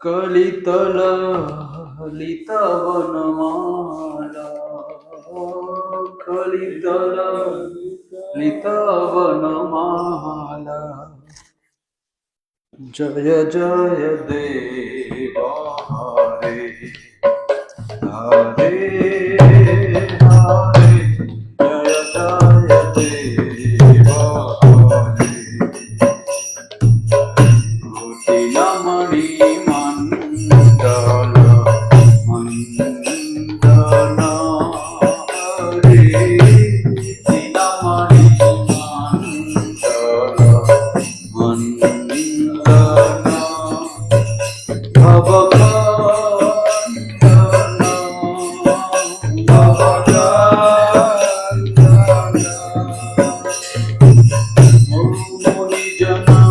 Kalitala Lita Vanamala Kalitala Lita Vanamala Jaya Jaya Deva Hare Hare Hare Jaya Jaya Deva Hare Namani Mandala Mandana Hare Namani Mandala Mandana Bhavakandana Bhavakandana Muni Jana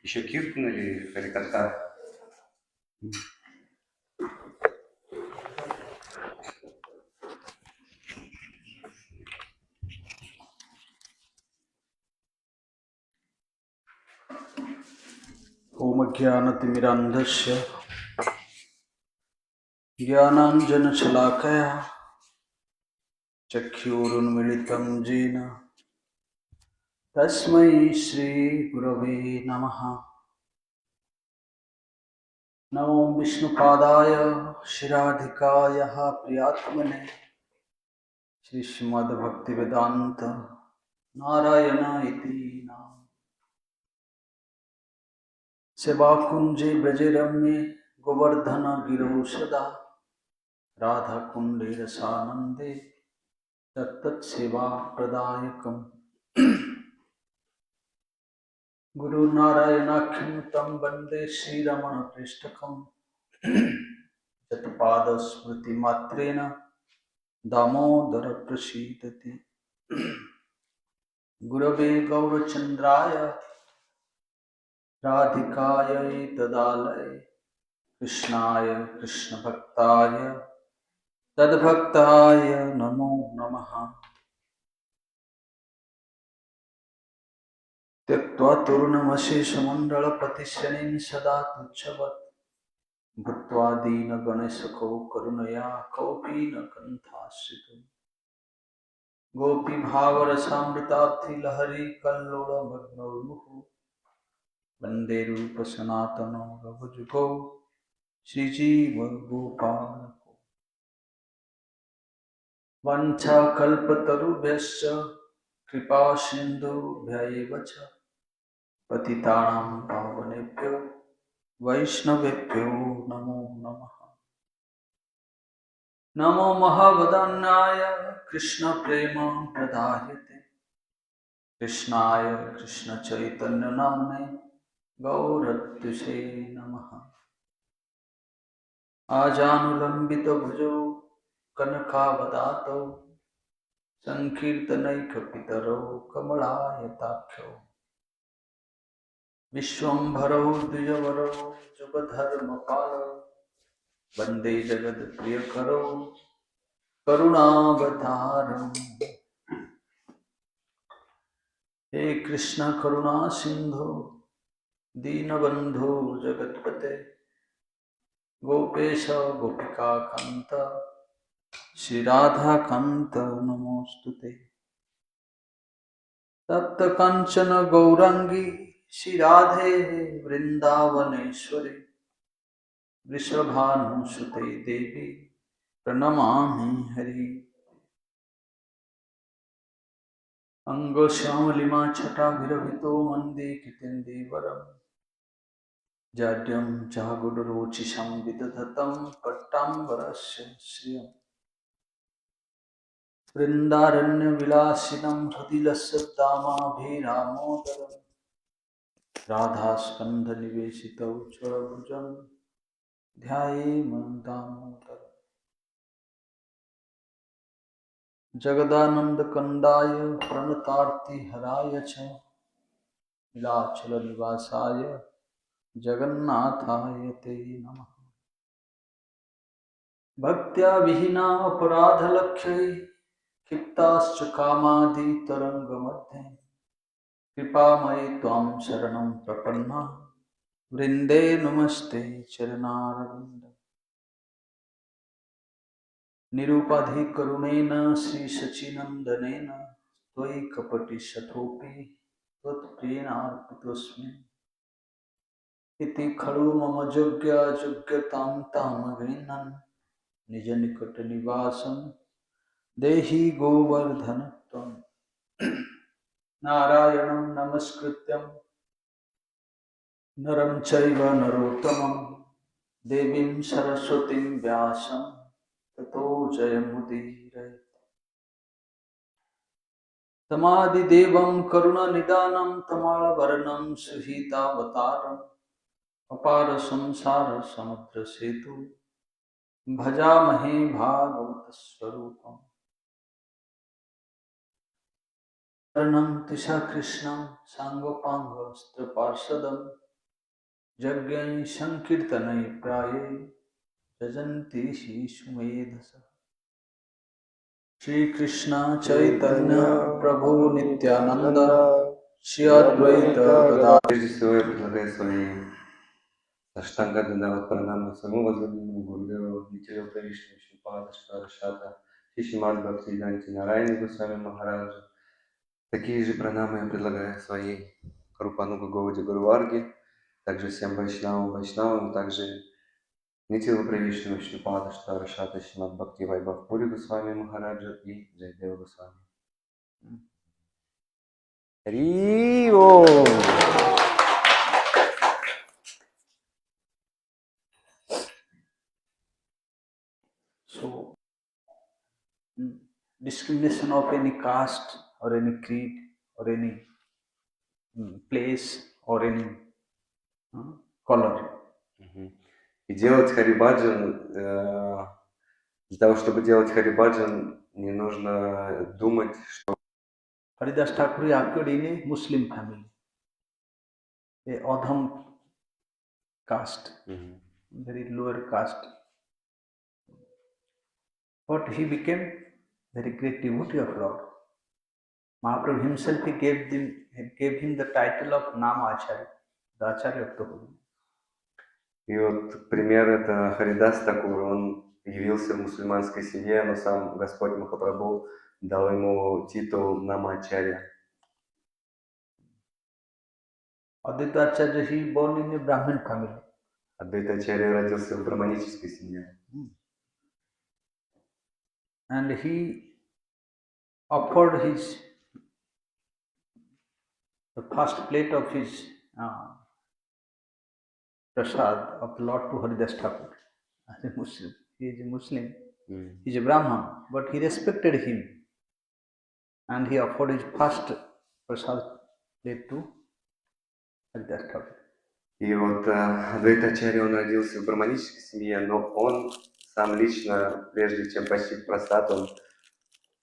Еще киртан или харикатха? Om Jnanatimirandhasya Jnananjana Shalakaya Chakhyurunmilitam Jena Tasmai Shri Gurave Namaha. Namo Vishnupadaya Shiradhikaya Priyatmane Shri Srimad Bhaktivedanta Narayana iti Nam Sevakunje Brajaramye Govardhana Giro Sada Radha Kunde Rasanande Tattat Seva Pradayakam Guru Narayanakham Tam Bande Sri Ramana Prishtakam Jatapada Smriti Matrena Damodara Prasidati Gurave Gaurachandraya Radhikaya Tadalaya Krishnaya Krishna Bhaktaya Tadbhaktaya Namo Namaha Tyaktva Turnamasheshamandalapatishyanin Sada Tuchavat Bhutva Dina Ganesako Karunaya Kaupina Kanthasritam Gopi Bhavarasamritathi Lahari Kallola Bhagnurmuhu Vande Rupa Sanatana Ravajugo Shrijiva Gopala Vancha Kalpatarubhyascha Kripa Sindhu Bhyayevacha Patitanam Pavanebhyo Vaishnavebhyo Namo Namaha Namo Mahavadanyaya Krishna Prema Pradayate Krishnaya Krishna Chaitanya Namne Gauratise Namaha Ajanulambita Bhujo Kanakavadato Sankirtanaika Pitaro Kamalayatakyo विश्वम्भरो द्विजवरो जुगधर्मपालो वन्दे जगत्प्रियकरो करुणावतारम्। हे कृष्ण करुणा सिंधु दीनबन्धु जगत्पते गोपेश गोपिका कांत श्री राधा कांत नमोस्तुते। तप्त कंचन गौरांगी श्री राधे वृंदावनेश्वरी वृषभानुसुते देवी प्रणमामि हरि। अंगश्यामलिमा छटाभिरभितो मन्दे कितेन्दीवरम् जाड्यं चागुडरोचिषं विदधतं पट्टाम्बरस्य श्रियम्। वृन्दारण्यविलासिनं हृदि लसद्दामाभिरामोदरम् राधास्कन्धनिवेशितौ चरभुजं ध्यायेम दामोदरम्। जगदानन्दकन्दाय प्रणतार्तिहराय च नीलाचलनिवासाय जगन्नाथाय ते नमः। भक्त्या विहीना अपराधलक्ष्यै क्षिप्ताश्च कामादितरङ्गमध्ये कृपामयि त्वां शरणं प्रपन्ना वृन्दे नमस्ते चरणारविन्द। निरुपाधिकरुणेन श्रीशचीनन्दनेन त्वयि कपटिशतोऽपि त्वत्प्रियेणार्पितोऽस्मि। इति खलु मम योग्यतां तामगृह्णन् निजनिकटनिवासं देहि गोवर्धन त्वम्। नारायणं नमस्कृत्यं नरं चैव नरोत्तमं देवीं सरस्वतीं व्यासं ततो जयमुदीरये। तमादिदेवं करुणनिदानं तमालवर्णं सुहीतावतारम् अपार संसार समुद्र सेतु भजामहे भागवत स्वरूपम्। शरणं तिषा कृष्णं साङ्गपाङ्गस्त्रपार्षदं यज्ञै संकीर्तनै प्राये यजन्ति शिशुमेधसः। श्रीकृष्ण चैतन्य प्रभु Nityanand Shri Advaita Gadadhar. Прежде всего я предлагаю свои Аштанга Дандават Пранамы своему возлюбленному Гурдеву, Нитилу Правишну, Шипада, Штарашата, Шишимад Бхакти Данти Нарайни Госвами Махараджа. Такие же пранамы я предлагаю своей Рупануга Говади Гурварги, также всем Вайшнавам, также Нитилу Правишну, Шипада, Штарашата, Шишимад Бхакти Vaibhav Puri Госвами Махараджа и Джайдева Госвами. Рио! So, discrimination of any caste or any creed or any place or any color. И делать харибаджан, для того, чтобы делать харибаджан, не нужно думать, что... Haridas Thakur appeared in a Muslim family, a Adham caste, very lower caste. But he became very great devotee of Lord. Mahaprabhu himself he gave him the title of Nam Acharya, the Acharya of the Holy. И вот пример это Харидас Такур, он явился в мусульманской семье, но сам Господь Махапрабху дал ему титул Намачарья. Advaita Acharya, he born in a Brahmin family. Адвайта Ачарья родился в браманической семье. And he offered the first plate of his prasad of the Lord to Haridas Thakur. As a Muslim, he is a Muslim. He is a Brahman, but he respected him, and he offered his first prasad plate to Haridas Thakur. И вот Адвайта Ачарья, он родился в браманической семье, но он сам лично, прежде чем почтить прасад, он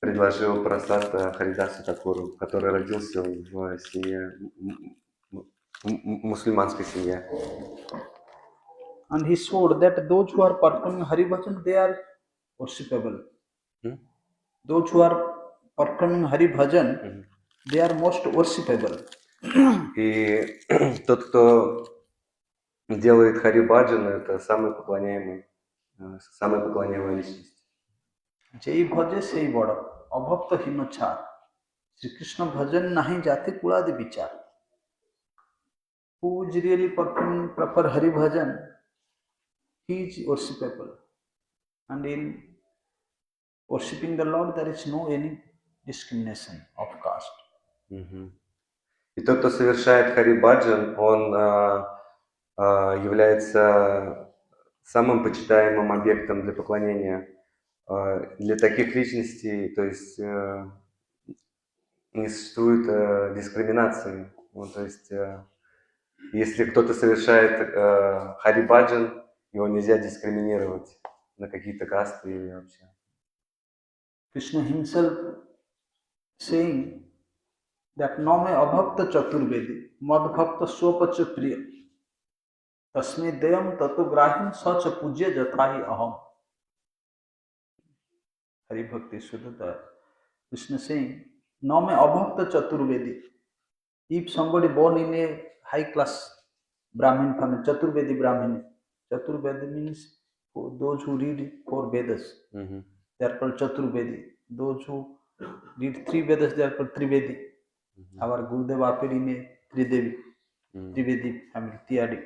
предложил прасад Харидасу Такуру, который родился в семье мусульманской семье. And he showed that those who are performing Hari Bhajan, they are worshipable. Those who are performing Hari Bhajan, they are most worshipable. И тот, кто делает Хари Баджан, это самая поклоняемая личность. যেই ভজে সেই বড় অভক্ত হীন ছাড় শ্রীকৃষ্ণ ভজন নাহি জাতি কুলাদি বিচার who is really performing proper Hari Bhajan, he is worshipable, and in worshipping the Lord there is no any discrimination of caste. И тот, кто совершает Хари Баджан, он является самым почитаемым объектом для поклонения. Для таких личностей, то есть не существует дискриминации. Ну, то есть если кто-то совершает Хари Баджан, его нельзя дискриминировать на какие-то касты или вообще. Krishna himself saying that name abhakta chaturvedi madbhakta sopacha priya tasme deyam tato grahim sacha pujya jathahi aham. Hari Bhakti Sudhata. Krishna saying, name abhakta chaturvedi. If somebody born in a high class Brahmin family, Chaturvedi Brahmin, Chaturvedi means those who read 4 Vedas, they are called Chaturvedi. Those who read 3 Vedas, they are called Trivedi. Our Gurudev appeared in a Trivedi family, Tiyadi.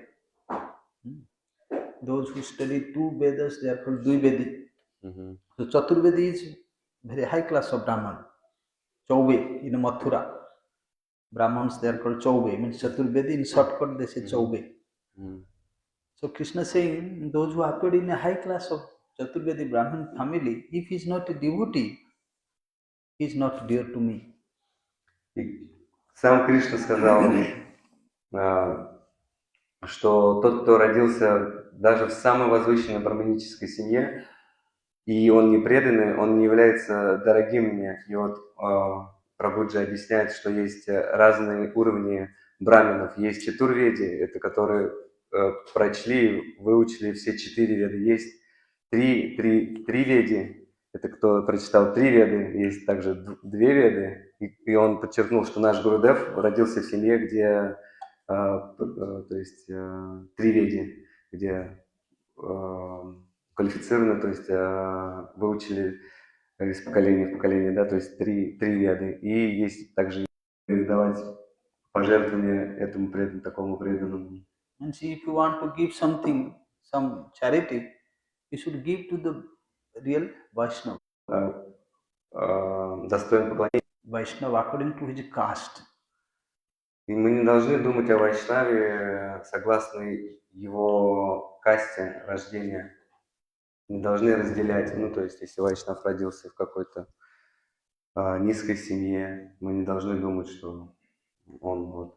Those who study 2 Vedas, they are called Dvivedi. So Chaturvedi is very high class of Brahman. Chaube in Mathura. Brahmins, they are called Chaube, means Chaturvedi, in shortcut they say Chaube. So Krishna saying, those who appeared in a high class of Chaturvedi Brahmin family, if he is not a devotee, he is not dear to me. И сам Кришна сказал, что тот, кто родился даже в самой возвышенной браманической семье, и он не преданный, он не является дорогим мне. И вот Прабхуджи объясняет, что есть разные уровни браминов. Есть чатурведи, это которые прочли, выучили все 4 веды. Есть три веди, это кто прочитал 3 веды. Есть также 2 веды. И он подчеркнул, что наш Гурудев родился в семье, где то есть 3 веди, где квалифицированы, то есть выучили из поколения в поколение, да, то есть 3 веды. И есть также давать пожертвования этому преданному, такому преданному. And see, if you want to give something, some charity, you should give to the real Vaishnava. Достоин поклонения. Vaishnava according to his caste. И мы не должны думать о Вайшнаве согласно его касте рождения. Не должны разделять. Ну, то есть, если Вайшнав родился в какой-то низкой семье, мы не должны думать, что он вот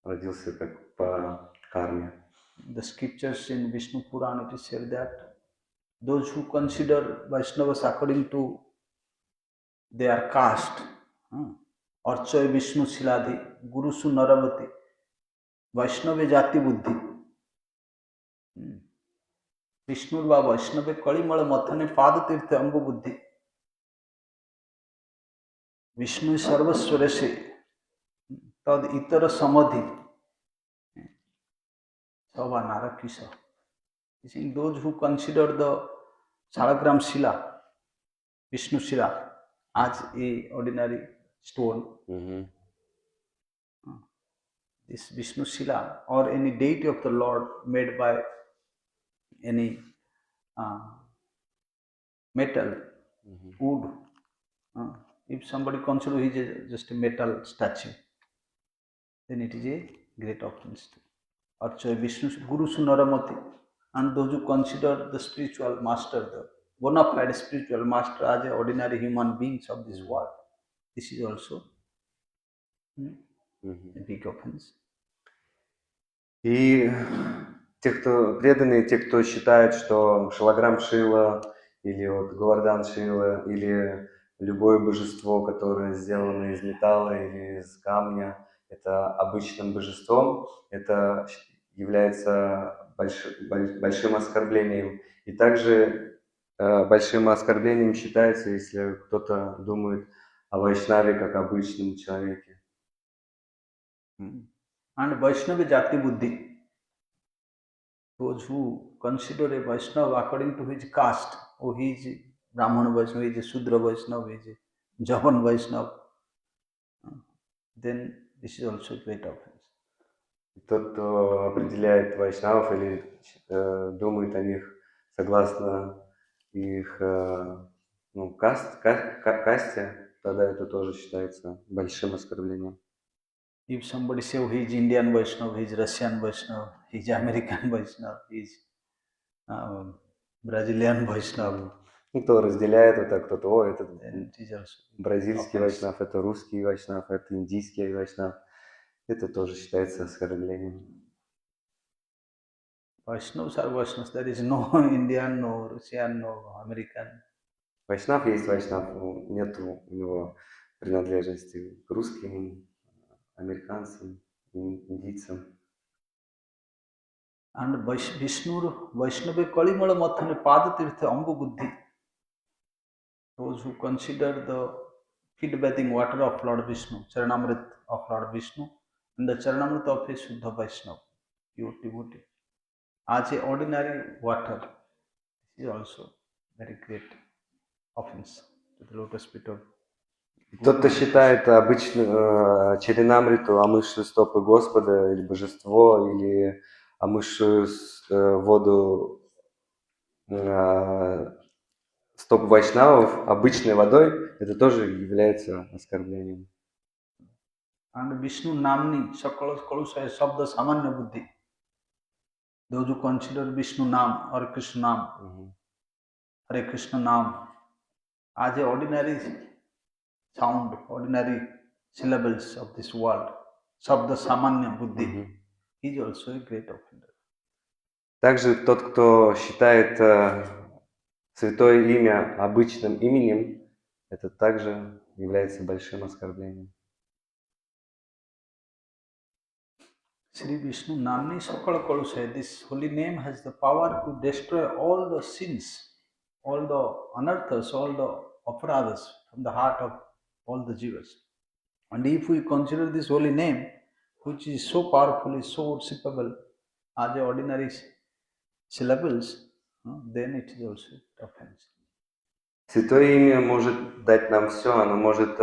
родился как по карме. The scriptures in Vishnu Purana it is said that those who consider Vaishnavas according to their caste, Archoy Vishnu Siladhi, Gurusu Naravati, Vaishnava Jati Buddhi. विष्णुर वा वैष्णवे कलिमल मथने पाद तीर्थ अंग बुद्धि विष्णु सर्वस्वर से तद इतर समाधि सवा नारकिश. Those who consider the Salagram Shila, Vishnu Shila, as a ordinary stone, this Vishnu Shila or any deity of the Lord made by any metal, wood, if somebody considers he is just a metal statue, then it is a great offense. Archoy Vishnu Guru Sunaramati, and those who consider the spiritual master, the bona fide spiritual master as an ordinary human beings of this world, this is also a big offense. И те, кто преданные, те, кто считают, что Шалаграм Шила или вот Говардан Шила или любое божество, которое сделано из металла или из камня, это обычным божеством, это является большим оскорблением. И также большим оскорблением считается, если кто-то думает о Вайшнаве как обычном человеке. And Vaishnava Jati Buddhi, those who consider a Vaishnava according to his caste, oh he is Brahmana Vaishnava, he is a Sudra Vaishnava, he is a Javan Vaishnava, then this is also a great offense. Тот, кто определяет вайшнавов или думает о них согласно их касте, тогда это тоже считается большим оскорблением. If somebody say, oh, he is Indian Vaishnava, he is Russian Vaishnava, he is American Vaishnava, he is Brazilian Vaishnava. Кто разделяет вот так, кто-то, о, это then it is also бразильский offense. вайшнав, это русский вайшнав, это индийский вайшнав. Это тоже считается оскорблением. Vaishnavas are Vaishnavas. There is no Indian, no Russian, no American. Вайшнав есть вайшнав, нет у него принадлежности к русским, американцам, индийцам. And Vishnu, Vaishnava Kalimala Mathane Padatirtha Amba Buddhi. Those who consider the feet bathing water of Lord Vishnu, Charanamrit of Lord Vishnu, and the Charanamrit of a Shuddha Vaishnava, pure devotee, as a ordinary water, this is also very great offense to the lotus feet of Тот, кто считает обычно Чаринамриту, омывшую стопы Господа, или божество, или омывшую воду стоп вайшнавов обычной водой, это тоже является оскорблением. And Vishnu Namni Sakala Kalusaya Sabda Samanya Buddhi. Those who consider Vishnu Nam or Krishna Nam, Hare Krishna Nam, as a ordinary sound, ordinary syllables of this world, Sabda Samanya Buddhi, is also a great offender. Также тот, кто считает святое имя обычным именем, это также является большим оскорблением. Sri Vishnu Namni Sakala Kalusaya, this holy name has the power to destroy all the sins, all the anarthas, all the aparadhas from the heart of all the jivas. And if we consider this holy name, which is so powerful, is so worshipable as the ordinary syllables, then it is also offense. Святое имя может дать нам все, оно может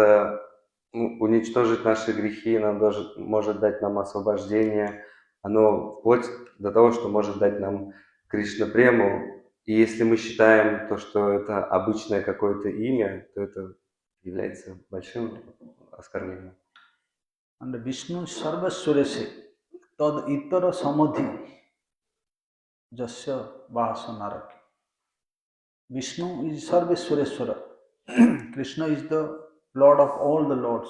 уничтожить наши грехи, оно может дать нам освобождение, оно вплоть до того, что может дать нам Кришна-прему. И если мы считаем то, что это обычное какое-то имя, то это является большим оскорблением. And Vishnu Sarvaswarese Tad Itara Samadhi Jasya Vahasa Naraki. Vishnu is Sarvaswareswara. Krishna is the Lord of all the Lords.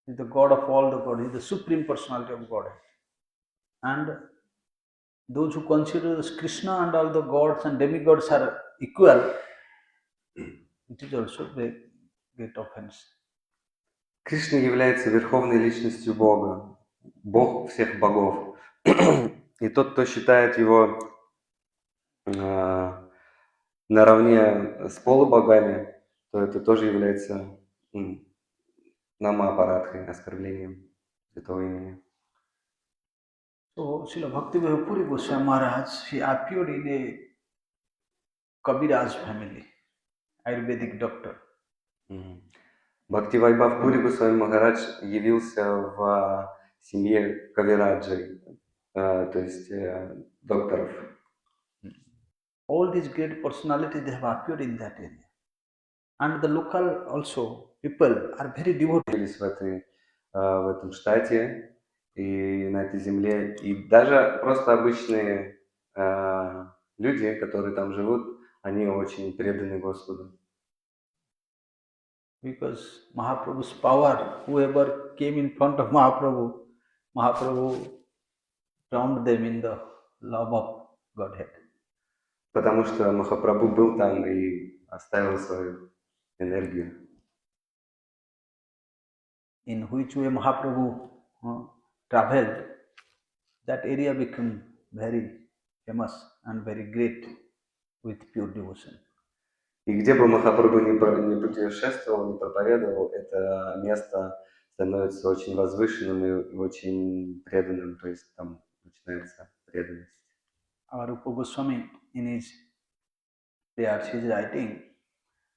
He is the God of all the gods. He is the Supreme Personality of Godhead. And those who consider Krishna and all the gods and demigods are equal, it is also a great offense. Кришна является верховной личностью Бога, Бог всех богов. И тот, кто считает его наравне с полубогами, то это тоже является намапарадхой, оскорблением святого имени. So, Srila Bhakti Vaibhav Puri Goswami Maharaj, he appeared in a Kaviraj family, Ayurvedic doctor. Бхакти Вайбхав Пури Госвами Махарадж явился в семье Кавираджей, то есть докторов. All these great personalities, they have appeared in that area. And the local also people are very devoted. В этом штате и на этой земле. И даже просто обычные люди, которые там живут, они очень преданы Господу. Because Mahaprabhu's power, whoever came in front of Mahaprabhu, Mahaprabhu drowned them in the love of Godhead. Потому что Махапрабху был там и оставил свою энергию. in which way Mahaprabhu traveled, that area became very famous and very great with pure devotion. И где бы Махапрабху не путешествовал, не проповедовал, это место становится очень возвышенным и очень преданным, то есть там начинается преданность. Our Rupa Goswami in his prayers he is writing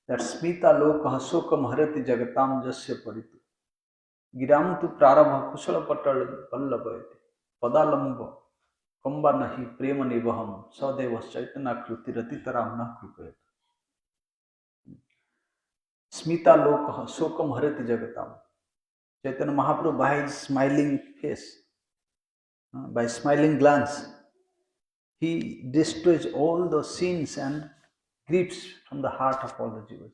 that Smita Lokah Sokam Harati Jagatam Jasya Paritu Giram tu Prarabha Kusala Patal Pallabhayate Padalamba Kamba Nahi Prema Nivaham Sadevas Chaitanya Kruti Ratitaram Na Krupayate. Smita Lokah Sokam Harati Jagatam. Chaitanya Mahaprabhu by his smiling face, by smiling glance, he destroys all the sins and griefs from the heart of all the Jivas.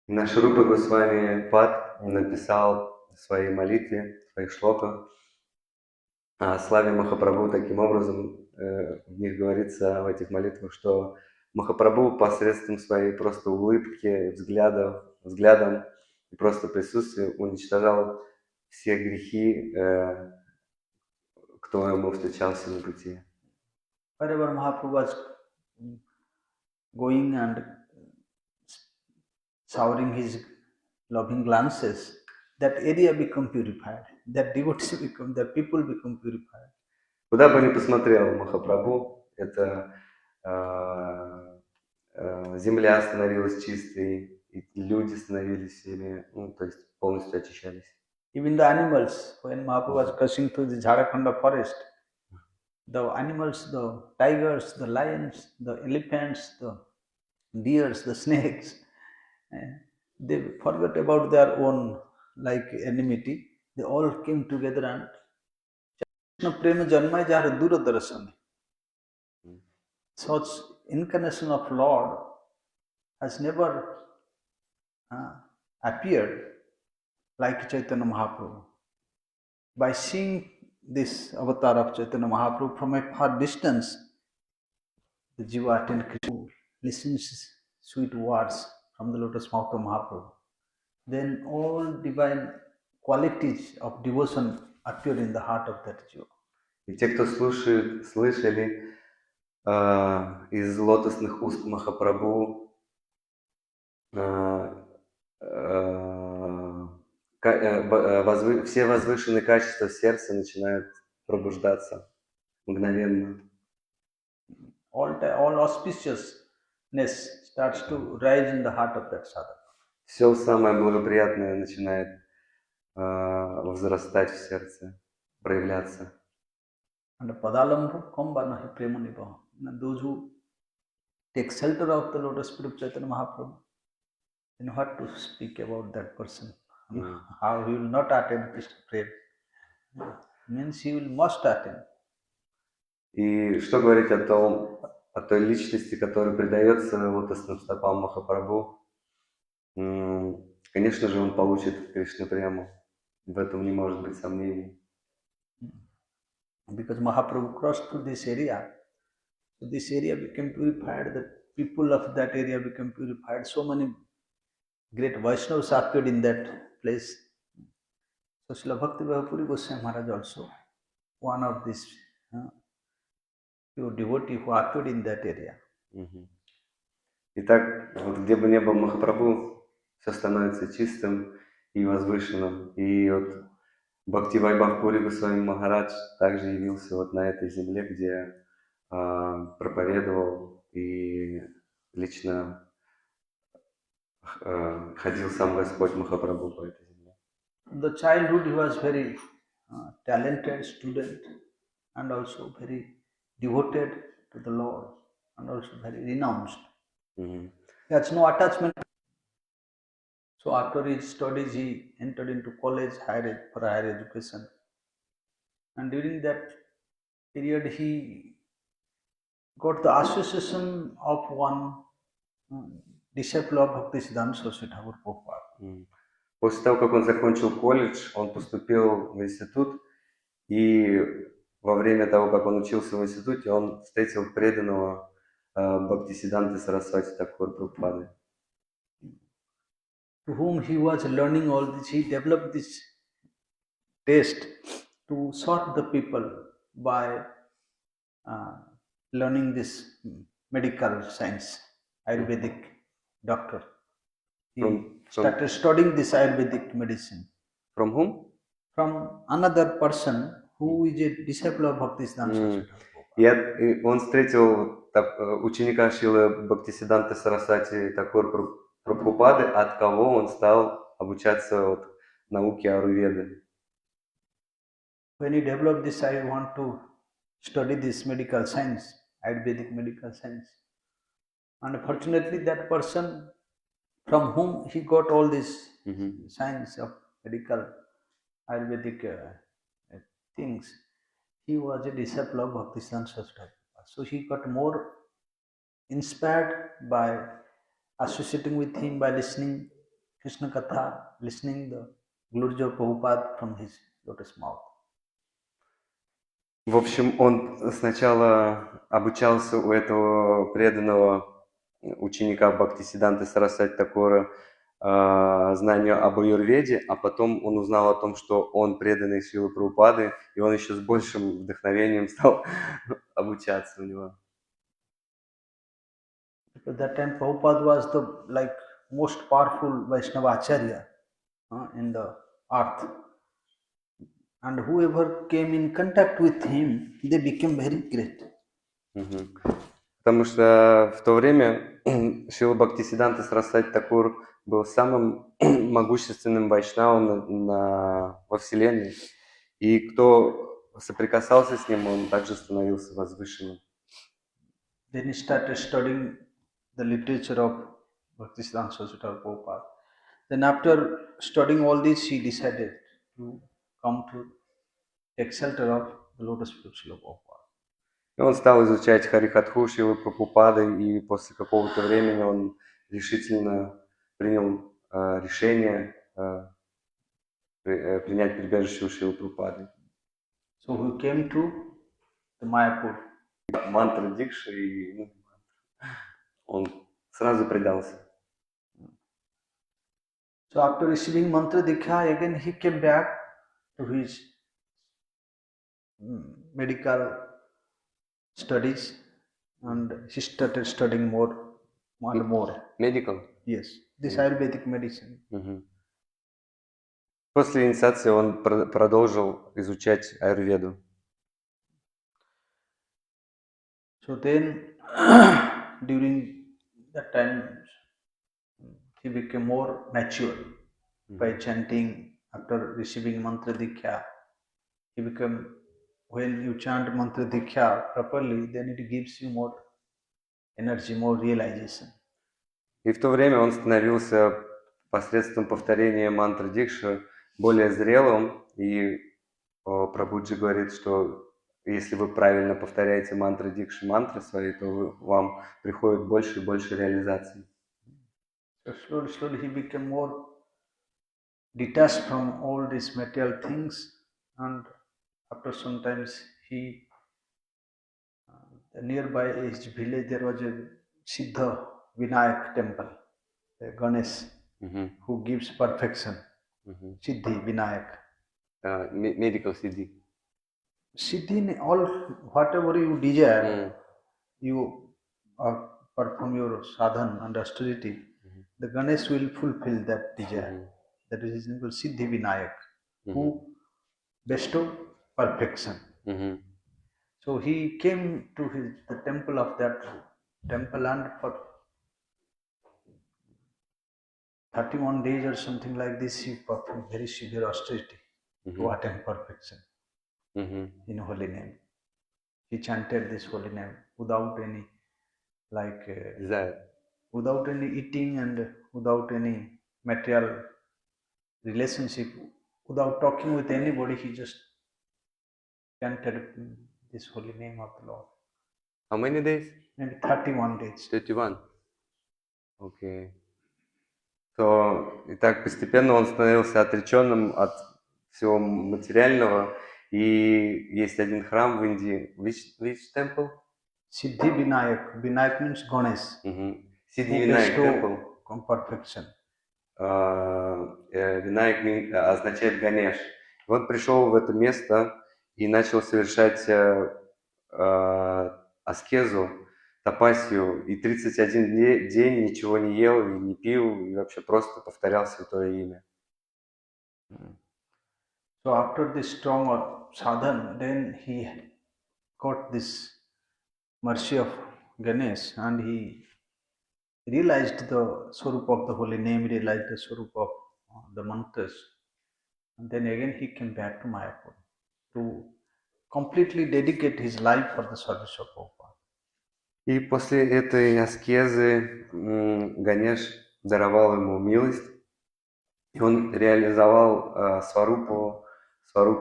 Наш Рупа Госвами Пад написал в своей молитве, в своих шлоках о славе Махапрабху таким образом. В них говорится в этих молитвах, что Махапрабху посредством своей просто улыбки, взглядом и просто присутствия уничтожал все грехи, кто ему встречался на пути. Wherever Mahaprabhu was going and showering his loving glances, that area become purified, that devotees become, that people become purified. Куда бы ни посмотрел Махапрабху, эта земля становилась чистой, и люди становились всеми, то есть полностью очищались. Even the animals, when Mahaprabhu was crossing through the Jharakhanda forest, the animals, the tigers, the lions, the elephants, the deers, the snakes, they forgot about their own like enmity. They all came together and Krishna prema janmai jahar dura darasani. Such incarnation of Lord has never appeared like Chaitanya Mahaprabhu. By seeing this avatar of Chaitanya Mahaprabhu from a far distance, the Jiva attend Krishna, listens sweet words from the lotus mouth of Mahaprabhu. Then all divine qualities of devotion appear in the heart of that Jiva. И те, кто слышали из лотосных уст Махапрабху все возвышенные качества сердца начинают пробуждаться мгновенно. All auspiciousness starts to rise in the heart of that sadhaka. Все самое благоприятное начинает возрастать в сердце, проявляться. And Padalambu Kambanahi Premanivaha. And those who take shelter of the lotus feet of Chaitanya Mahaprabhu, then what to speak about that person? How he will not attend Krishna prayer? Means he will must attend. И что говорить о той личности, которая предается лотосным стопам Махапрабху? Конечно же, он получит Кришна прему. В этом не может быть сомнений. Because Mahaprabhu crossed through this area, so this area became purified, the people of that area became purified. So many great Vaishnavas appeared in that place. So Srila Bhakti Vaibhav Puri Goswami Maharaj also, one of these pure devotee who appeared in that area. Итак, вот где бы ни был Махапрабху, все становится чистым и возвышенным. И вот Бхакти Vaibhav Puri Gosvami Maharaj также явился вот на этой земле, где проповедовал и лично ходил сам Господь Махапрабху по этой земле. The childhood he was very talented student and also very devoted to the Lord and also very renounced. He has no attachment. So after his studies, he entered into college for higher education. And during that period, he got the association of one disciple of Bhakti Siddhanta Saraswati Thakur Prabhupada. После того, как он закончил колледж, он поступил в институт, и во время того, как он учился в институте, он встретил преданного Бхакти Сиддханты Сарасвати Тхакур Прабхупады. to whom he was learning all this, he developed this taste to serve the people by uh, learning this medical science, Ayurvedic doctor. He started studying this Ayurvedic medicine From whom? from another person who is a disciple of Bhaktisiddhanta Saraswati Thakur. И он встретил ученика Шрилы Бхактисиддханты Сарасвати Такур Прабхупады, от кого он стал обучаться вот науке аюрведы. When he developed this, I want to study this medical science, Ayurvedic medical science. Unfortunately, that person from whom he got all this science of medical Ayurvedic things, he was a disciple of Bhaktisiddhanta Saraswati Thakur. So he got more inspired by associating with him, by listening Krishna Katha, listening the glories of Prabhupada from his lotus mouth. В общем, он сначала обучался у этого преданного ученика Бхактисиддханты Сарасвати Такура знанию об аюрведе, а потом он узнал о том, что он преданный Шрилы Прабхупады, и он еще с большим вдохновением стал обучаться у него. At that time, Prabhupada was the most powerful Vaishnava Acharya in the earth. And whoever came in contact with him, they became very great. Потому что в то время Шрила Бхактисиддханта Сарасвати Такур был самым могущественным вайшнавом во Вселенной. И кто соприкасался с ним, он также становился возвышенным. Then he started studying the literature of Bhaktisiddhanta Saraswati Prabhupada. Then after studying all this, he decided to come to take shelter of the lotus feet of Srila Prabhupada. И он стал изучать Харикатху Шрилы Прабхупады, и после какого-то времени он решительно принял решение принять прибежище у Шрилы Прабхупады. So he came to the Mayapur. Мантра Дикша, и он сразу предался. So after receiving mantra dikha, again he came back to his medical studies, and he started studying more and more. Medical? Yes, this Ayurvedic medicine. После инициации он продолжил изучать аюрведу. So then, during that time, he became more mature by chanting. After receiving mantra dikha, he became, when you chant mantra dikha properly, then it gives you more energy, more realization. И в то время он становился посредством повторения мантры Дикши более зрелым, и Прабхуджи говорит, что если вы правильно повторяете мантры Дикши, мантры свои, то вам приходит больше и больше реализаций. So slowly he became more detached from all these material things, and after some times nearby his village there was a Siddha Vinayak temple, a Ganesh who gives perfection. Siddhi Vinayak. Medical Siddhi. Siddhi, all whatever you desire, you perform your sadhana and austerity, the Ganesh will fulfill that desire. That is called Siddhi Vinayak, who bestow perfection. So he came to the temple of that temple, and for 31 days or something like this, he performed very severe austerity to attain perfection in holy name. He chanted this holy name without any Desire. Without any eating and without any material relationship, without talking with anybody, he just chanted this holy name of the Lord. How many days? Maybe 31 days. 31. Окей. То и так постепенно он становился отреченным от всего материального. И есть один храм в Индии. Which temple? Siddhi Vinayak. Vinayak means Ganesh. Siddhi Vinayak temple. Perfection. Винаек означает Ганеш. И он пришел в это место и начал совершать аскезу, тапасию, и 31 день ничего не ел и не пил, и вообще просто повторял святое имя. So after this strong sadhan, then he got this mercy of Ganesh and he realized the Swarup of the holy name, realized the Swarup of the mantras. And then again he came back to Mayapur to completely dedicate his life for the service of Prabhupada. И после этой аскезы Ганеш даровал ему милость, и он реализовал сварупу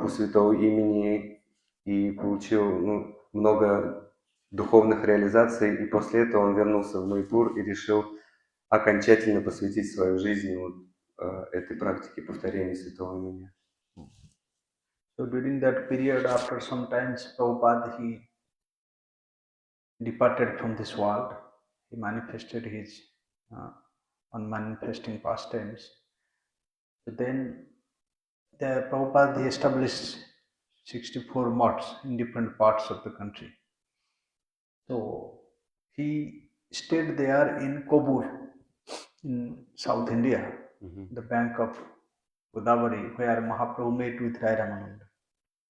святого имени и получил много духовных реализаций, и после этого он вернулся в Майпур и решил окончательно посвятить свою жизнь этой практике повторения святого имени. So during that period, after some times, Prabhupada, he departed from this world. He manifested his unmanifesting pastimes. So then the Prabhupada, he established 64 motts in different parts of the country. So he stayed there in Kobur in South India, the bank of Godavari, where Mahaprabhu met with Rai Ramananda.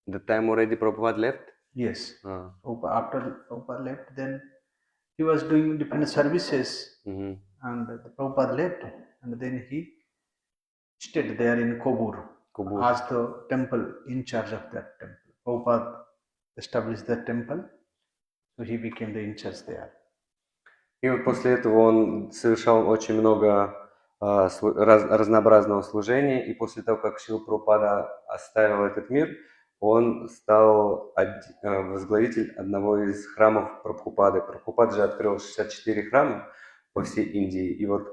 The time already Prabhupada left? Yes. After Prabhupada left, then he was doing different services, and the Prabhupada left, and then he stayed there in Kobur as the temple in charge of that temple. Prabhupada established that temple, so he became the in charge there. И вот после этого он совершал очень много разнообразного служения, и после того, как Шрила Прабхупада оставил этот мир, он стал возглавитель одного из храмов Прабхупады. Прабхупада же открыл 64 храма по всей Индии, и вот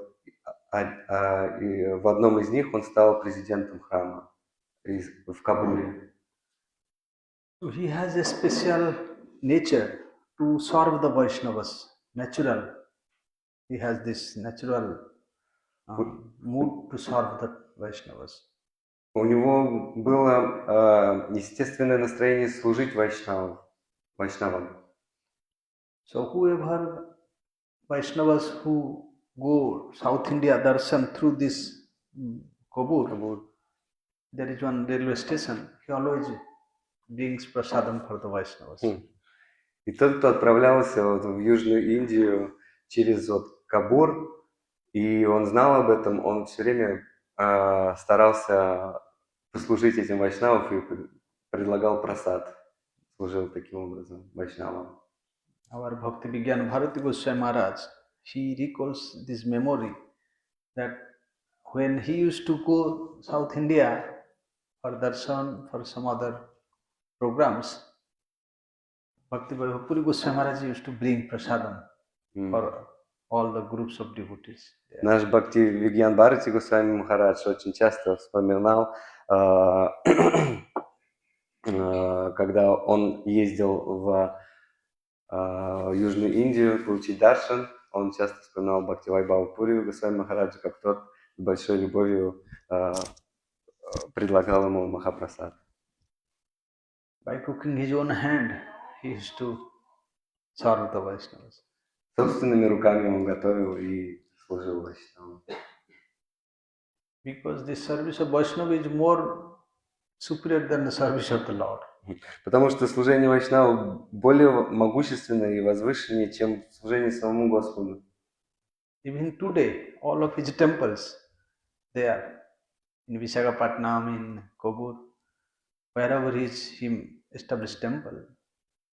в одном из них он стал президентом храма в Кабуле. So he has a special nature to serve the Vaishnavas, natural. He has this natural mood to serve the Vaishnavas. У него было естественное настроение служить вайшнавам. So whoever Vaishnavas who go South India darshan through this Kobur, there is one railway station. He always brings prasadam for the Vaishnavas. И тот, кто отправлялся в Южную Индию через Кабур, и он знал об этом, он все время старался послужить этим вайшнавам и предлагал прасад, служил таким образом вайшнавам. Our Bhakti Vigyan Bharati Goswami Maharaj, he recalls this memory that when he used to go South India for darshan, for some other programs, Bhakti Vaibhav Puri Goswami Maharaj used to bring prasadam for all the groups of devotees. Наш Бхакти Vigyan Bharati Goswami Maharaj очень часто вспоминал, когда он ездил в Южную Индию получить даршан, он часто вспоминал Бхакти Vaibhav Puri Goswami Махараджа, как тот с большой любовью предлагал ему Махапрасад. By cooking his own hand, he used to serve the Vaishnavas. Собственными руками он готовил и служил Вайшнавам. Because the service of Vaishnava is more superior than the service of the Lord. Потому что служение Вайшнава более могущественное и возвышеннее, чем служение самому Господу. Even today, all of his temples, they are in Visakhapatnam, in Kobur, wherever he established temple.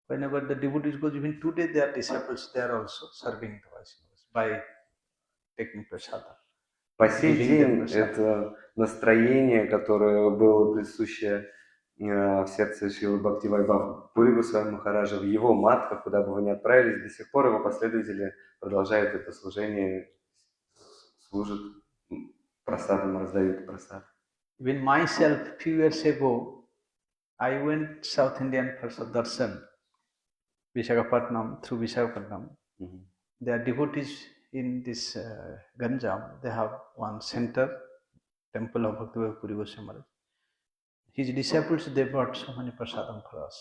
Whenever the devotees go, even today their disciples, they are also serving the Vaishnavas by taking prasada. По сей день это настроение, которое было присуще в сердце Шрилы Бхакти Vaibhav Пури Госвами Махараджа, в его матках, куда бы вы ни отправились, до сих пор его последователи продолжают это служение, служат прасадом, раздают прасад. Even myself, few years ago, I went South Indian for darshan, Visakhapatnam, through Visakhapatnam. There are devotees in this Ganjam. They have one center temple of Bhakti Vaibhav Puri Goswami Maharaj. His disciples, they brought so many prasadam for us.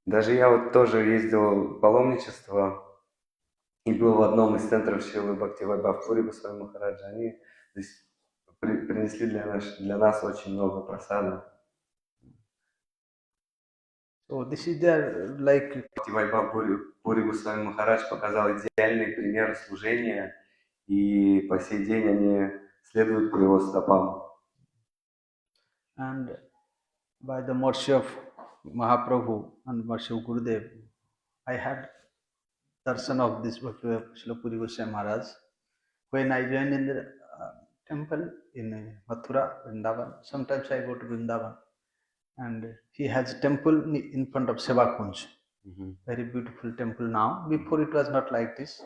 Даже я вот тоже ездил в паломничество и был в одном из центров Шрилы Бхакти Vaibhav Puri Goswami Махараджа. Они здесь принесли для нас очень много просадов. So this is their like Bhakti Vaibhav Puri Goswami Махарадж показал идеальный пример служения, и по сей день они следуют по его стопам. And by the mercy of Mahaprabhu and mercy of Gurudev, I had darshan of this Bhakti Vaibhav Puri Goswami Maharaj when I joined in the temple in Mathura, Vrindavan. Sometimes I go to Vrindavan, and he has a temple in front of Seva Kunj. Very beautiful temple now. Before it was not like this.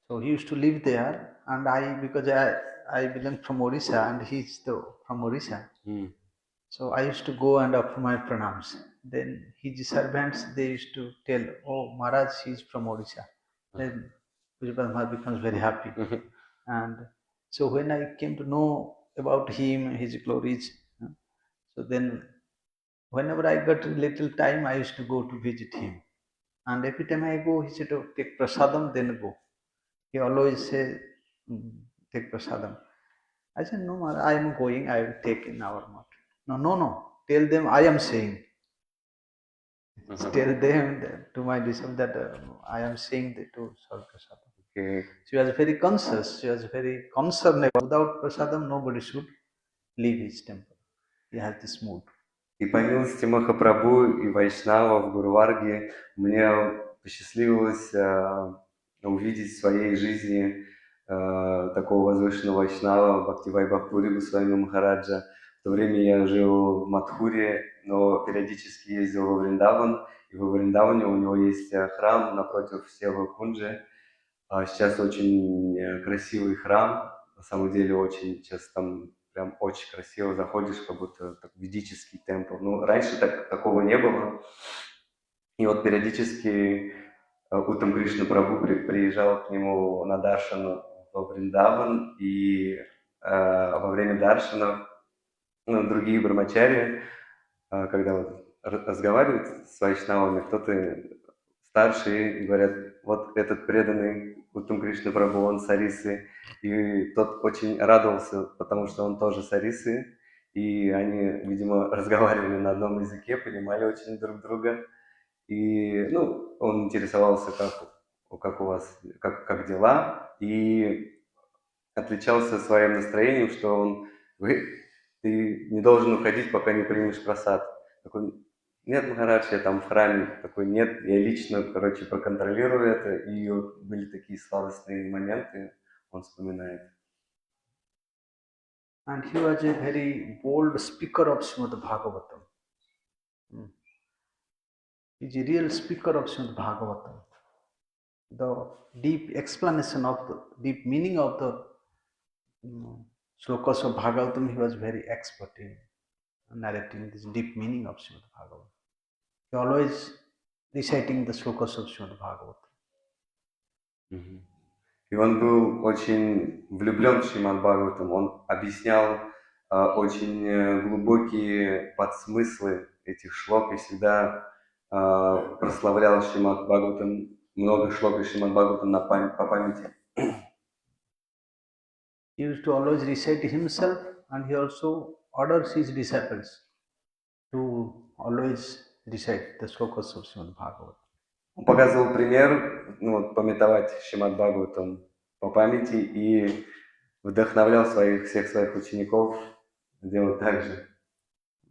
So he used to live there, and because I belong from Orissa and he's from Orissa. So I used to go and offer my pranams. Then his servants, they used to tell, "Oh, Maharaj, he's from Orissa." Then Pujapad Maharaj becomes very happy. And so when I came to know about him, his glories, so then whenever I got a little time, I used to go to visit him. And every time I go, he said, "Oh, take prasadam, then go." He always says, "Take prasadam." I said, "No, Maharaj, I am going, I will take in our mat." No. Tell them I am saying. Tell them to my disciple that I am saying to serve prasadam. Okay. She was very conscious, she was very concerned. Without prasadam, nobody should leave his temple. He has this mood. И по милости Махапрабху и Вайшнава в Гурварге мне посчастливилось увидеть в своей жизни такого возвышенного Вайшнава Бхакти Vaibhav Puri Goswami Махараджа. В то время я жил в Мадхуре, но периодически ездил во Вриндаван, и во Вриндаване у него есть храм напротив Севы Кунджи. Сейчас очень красивый храм, на самом деле очень, сейчас там прям очень красиво заходишь, как будто так, ведический темпл. Ну, раньше такого не было. И вот периодически Уттам Кришна Прабху приезжал к нему на даршан во Вриндаван, и во время даршанов другие брамачари, когда вот разговаривают с вайшнавами, кто-то старший, говорят, вот этот преданный Уттам Кришна Прабху, он с Орисы, и тот очень радовался, потому что он тоже с Орисы, и они, видимо, разговаривали на одном языке, понимали очень друг друга, и, он интересовался, как у вас, как дела, и отличался своим настроением, что ты не должен уходить, пока не примешь прасад. Такой, нет, Махарадж, я там в храме. Такой, нет, я лично, проконтролирую это. И вот были такие сладостные моменты, он вспоминает. And he was a very bold speaker of Srimad Bhagavatam. He is a real speaker of Srimad Bhagavatam. The deep explanation of the deep meaning of the slokas of Bhagavatam, he was very expert in narrating this deep meaning of Srimad Bhagavatam. He always reciting the slokas of Srimad Bhagavatam. И он был очень влюблен в Шримад Бхагаватам. Он объяснял очень глубокие подсмыслы этих шлок и всегда прославлял Шримад Бхагаватам, много шлок из Шримад Бхагаватам по памяти. He used to always recite himself, and he also orders his disciples to always recite the slokas of Srimad Bhagavatam. Он показывал пример, пометовать Шримад Бхагаватам по памяти и вдохновлял всех своих учеников делать так же.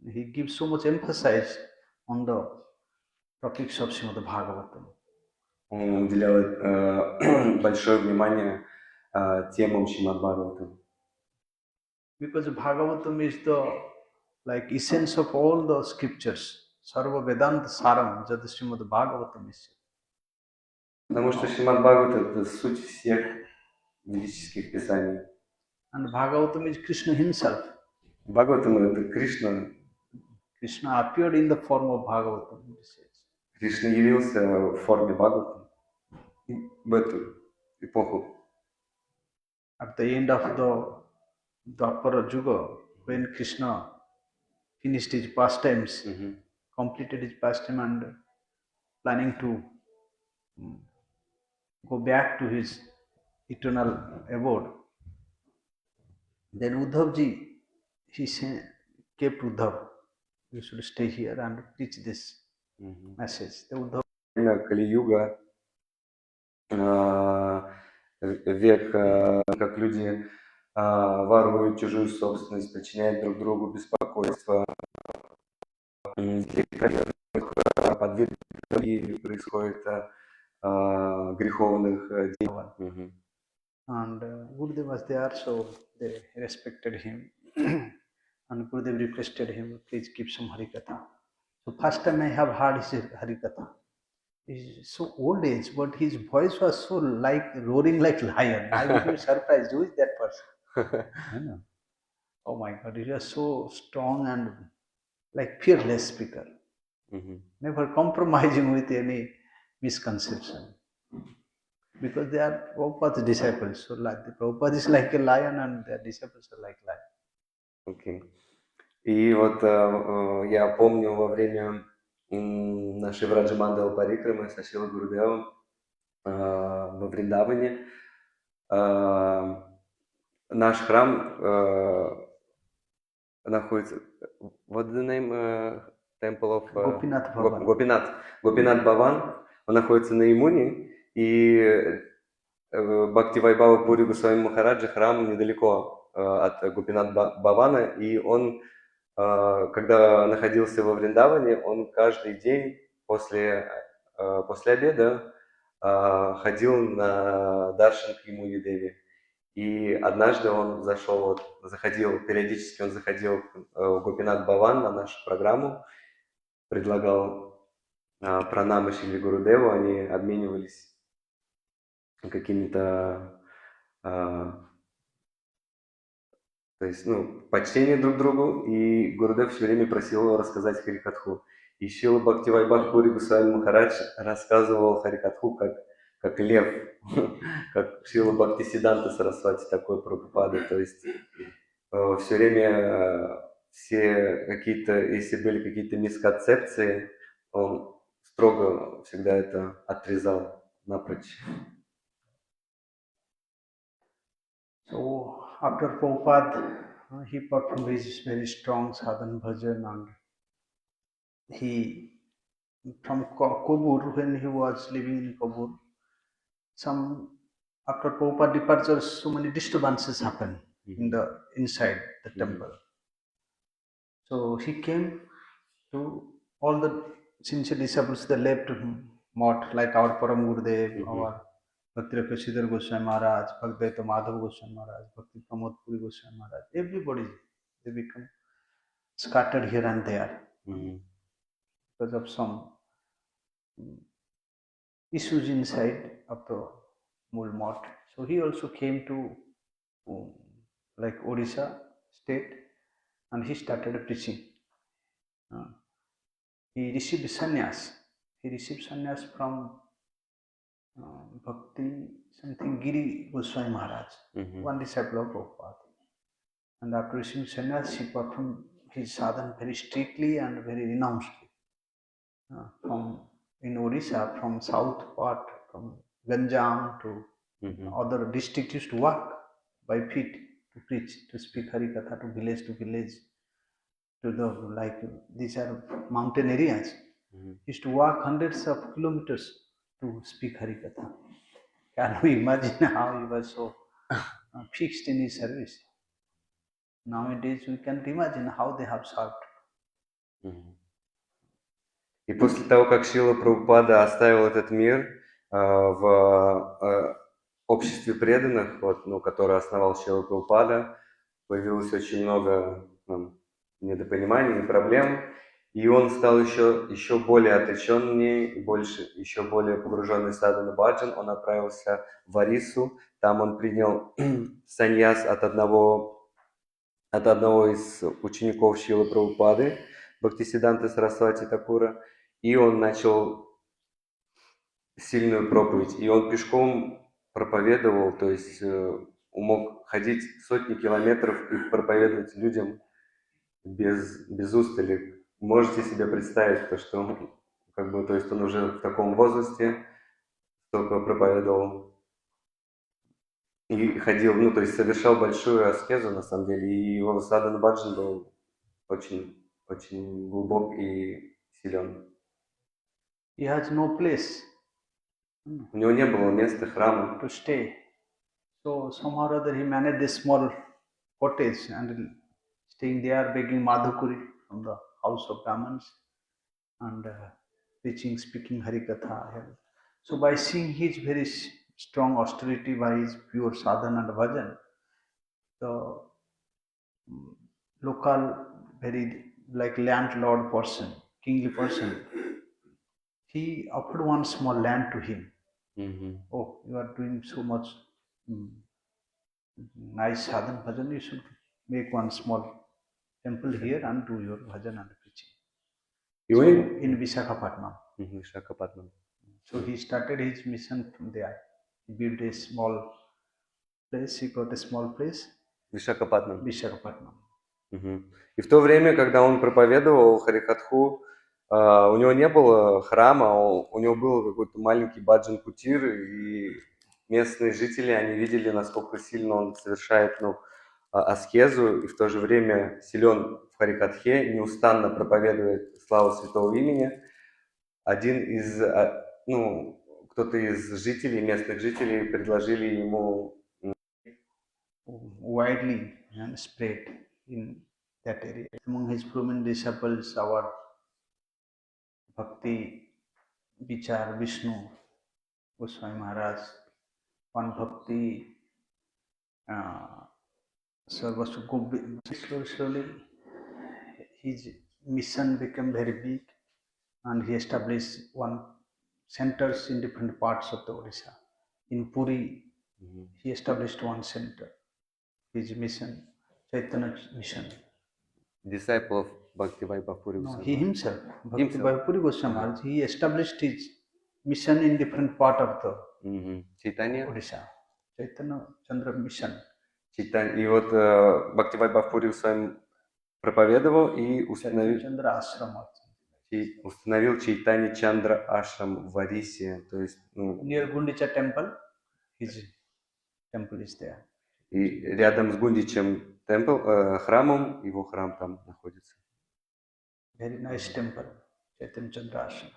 He gives so much emphasis on the topics of Srimad Bhagavatam. Он уделял большое внимание темам Шримад Бхагаватам. Because Bhagavatam is the essence of all the scriptures. Sarva Vedanta Saram, Jad Srimad Bhagavatam is. Потому что Шримад Бхагаватам — это суть всех ведических писаний. And Bhagavatam is Krishna himself. Бхагаватам — это Кришна. Krishna appeared in the form of Bhagavatam. Кришна явился в форме Бхагаватам в эту эпоху. At the end of the Dwapara Yuga, when Krishna finished his pastimes, completed his pastime and planning to go back to his eternal abode, then Uddhavji, kept Uddhav, you should stay here and preach this message. The Uddhav Кали-юга, век, как люди воруют чужую собственность, причиняют друг другу беспокойство, подвергли происходит греховных дел. And Gurudev was there, so they respected him. And Gurudev requested him, please keep some Harikatha. So first time I have heard his Harikatha. He's so old age, but his voice was so like roaring like lion. I was surprised. Who is that person? I know. Oh my God, he was so strong and like fearless speaker. Never compromising with any misconception. Because they are Prabhupada's disciples. So like the Prabhupada is like a lion and their disciples are like lion. Okay. И вот я помню во время нашей Враджамандала Парикрамы со Шрилой Гурудевом во Вриндаване наш храм находится... What's the name? Temple of... Gopinath Bhavan. Гопинат Бхаван. Он находится на Ямуне. И Бхакти Вайбхава Пури Госвами Махараджа храм недалеко от Гопинат Бхавана. И он, когда находился во Вриндаване, он каждый день после обеда ходил на даршан к Ямуне Деви. И однажды он периодически он заходил в Гопинат Бхаван на нашу программу, предлагал пранамы Шриле Гурудеву, они обменивались какими-то, почтение друг другу, и Гурудев все время просил его рассказать Харикатху. И Шрила Бхакти Вайбхав Пури Госвами Махарадж рассказывал Харикатху как лев, как Шрила Бхакти Сиданта Сарасвати такой Прабхупады. То есть все время если были какие-то мисконцепции, он строго всегда это отрезал напрочь. So after Prabhupada, he performed his very strong sadhana bhajan, and he, from Kobur, when he was living in Kobur, after Prabhupada departure, so many disturbances happened inside the temple. So he came to all the sincere disciples, they left mott, like our Param Gurudev, our Bhakti Rakshidhar Goswami Maharaj, Bhakti Madhav Goswami Maharaj, Bhakti Pramod Puri Goswami Maharaj, everybody, they become scattered here and there because of some issues inside of the Mool Mott. So he also came to like Odisha state and he started preaching. He received sannyas. He received sannyas from Bhakti something Giri Goswami Maharaj, one disciple of Prabhupada. And after receiving sannyas, he performed his sadhana very strictly and very renouncedly. In Odisha, from south part, from Ganjam to other districts, used to walk by feet to preach, to speak Harikatha to village, to the these are mountain areas. Used to walk hundreds of kilometers to speak Harikatha. Can we imagine how he was so fixed in his service? Nowadays we can't imagine how they have served. И после того, как Шрила Прабхупада оставил этот мир в обществе преданных, который основал Шрила Прабхупада, появилось очень много недопониманий и проблем, и он стал еще более отреченнее, еще более погруженный в садхана баджан. Он отправился в Орису, там он принял саньяс от одного из учеников Шрилы Прабхупады, Бхактисиданты Сарасвати Такура, и он начал сильную проповедь, и он пешком проповедовал, то есть мог ходить сотни километров и проповедовать людям без устали. Можете себе представить то, что то есть он уже в таком возрасте только проповедовал и ходил, то есть совершал большую аскезу на самом деле, и его садан баджан был очень, очень глубок и силен. He has no place У него не было места, храма. to stay. So somehow or other he managed this small cottage and staying there begging madhukuri from the house of Brahmins and preaching, speaking Harikatha. So by seeing his very strong austerity, by his pure sadhana and bhajan, the local very like landlord person, kingly person, he offered one small land to him. Oh, you are doing so much nice sadhana bhajan, you should make one small temple here and do your bhajan and preaching. So in Visakhapatnam. Visakhapatnam. So he started his mission from there. He built a small place, he got a small place. Visakhapatnam. Visakhapatnam. И в то время, когда он проповедовал Харикатху, у него не было храма, у него был какой-то маленький баджан-кутир, и местные жители, они видели, насколько сильно он совершает аскезу, и в то же время силен в Харикатхе, неустанно проповедует славу святого имени. Один из, кто-то из жителей, местных жителей предложили ему widely and spread in that area. Among his prominent disciples, our Bhakti, Vichar, Vishnu, Gosvami Maharaj, one Bhakti, slowly his mission became very big and he established one centers in different parts of the Odisha. In Puri, he established one center. His mission, Chaitanya mission. Disciple of Bhakti Vaibhav Puri No, Goswami. he himself, Bhakti Vaibhav Puri Goswami Maharaj, he established his mission in different part of the Chaitanya. Odisha. Chaitanya Chandra mission. И вот Бхакти Вайбхав Пури Госвами проповедовал и установил Чайтанья Чандра Ашрам в Арисе, то есть near Gundicha temple, his temple is there. И рядом с Гундичем храмом, его храм там находится. Very nice temple, Chaitanya Chandra Ashram.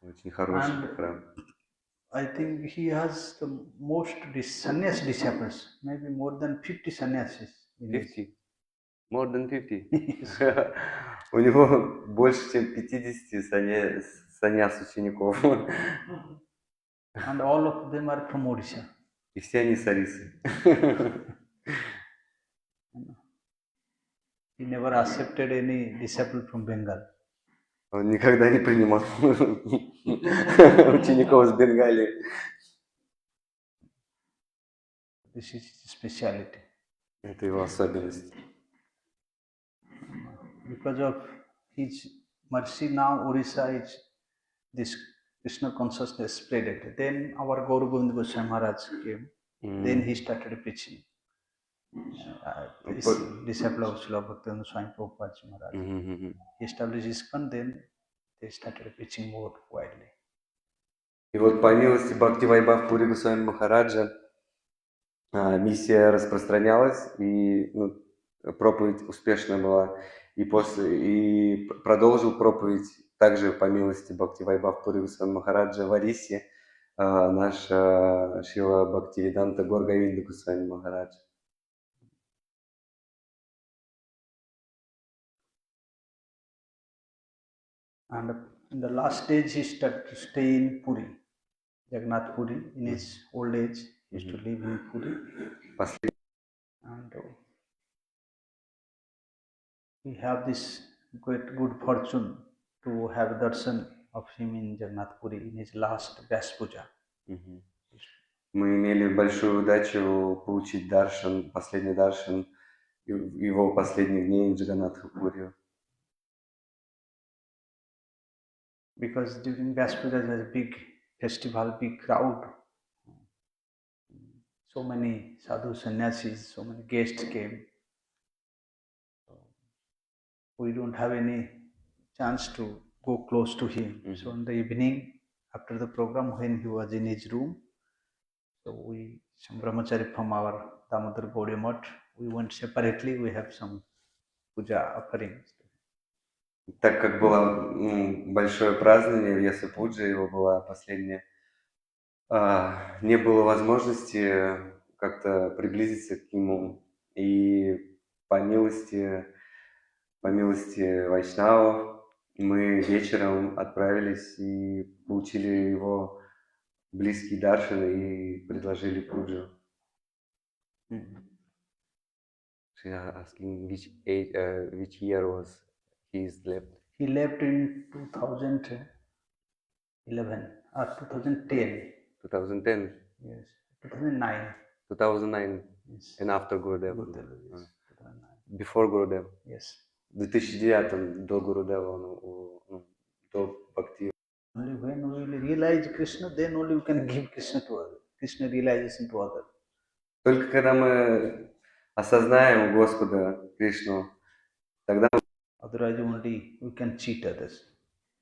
Очень хороший храм. I think he has the most sannyas disciples, maybe more than 50 sannyasis. 50? More than 50? У него больше, чем 50 саньяс учеников. And all of them are from Odisha. И все они с Арисы. He never accepted any disciple from Bengal. Он никогда не принимал учеников из Бенгалии. This is his speciality. Это его особенность. Because of his mercy now, Orissa is this Krishna consciousness spread. Then our Gaura Govinda Goswami Maharaj came. Then he started preaching. Disciple of Srila Bhaktivinoda Swami Prabhupada Maharaj. He established ISKCON, then they started preaching more widely. И вот по милости Бхакти Вайбхав Пури Госвами Махараджа миссия распространялась, и проповедь успешная была. И продолжил проповедь также по милости Бхакти Вайбхав Пури Госвами Махараджа в Арисе наш Шрила Бхактивиданта Гаура Говинда Госвами Махарадж. And in the last stage, he started to stay in Puri, Jagannath Puri. In his old age, he used to live in Puri. And we have this great good fortune to have darshan of him in Jagannath Puri in his last Vyas Puja. Мы имели большую удачу получить даршан, последний даршан его последних дней в Джаганнатха Пури. Because during Vyas Puja there is a big festival, big crowd. so many sadhu sannyasis, so many guests came. We don't have any chance to go close to him. So in the evening, after the program, when he was in his room, so some brahmachari from our Damodar Gaudiya Mutt, we went separately, we have some puja offerings. Так как было большое празднование в Ясапуджи, его была последняя, не было возможности как-то приблизиться к нему. И по милости Вайшнавов мы вечером отправились и получили его близкий даршан и предложили пуджу. She asking which year was he left? He left in 2011 or 2010. 2010? Yes, 2009. 2009. Yes. And after Gurudev? Gurudev, yes, 2009. Before Gurudev? Yes. В 2009 до Гурудева, до Бхакти. Only when we will realize Krishna, then only we can give Krishna to others. Krishna realization to others. Только когда мы осознаем Господа Кришну, тогда Otherwise only we can cheat others.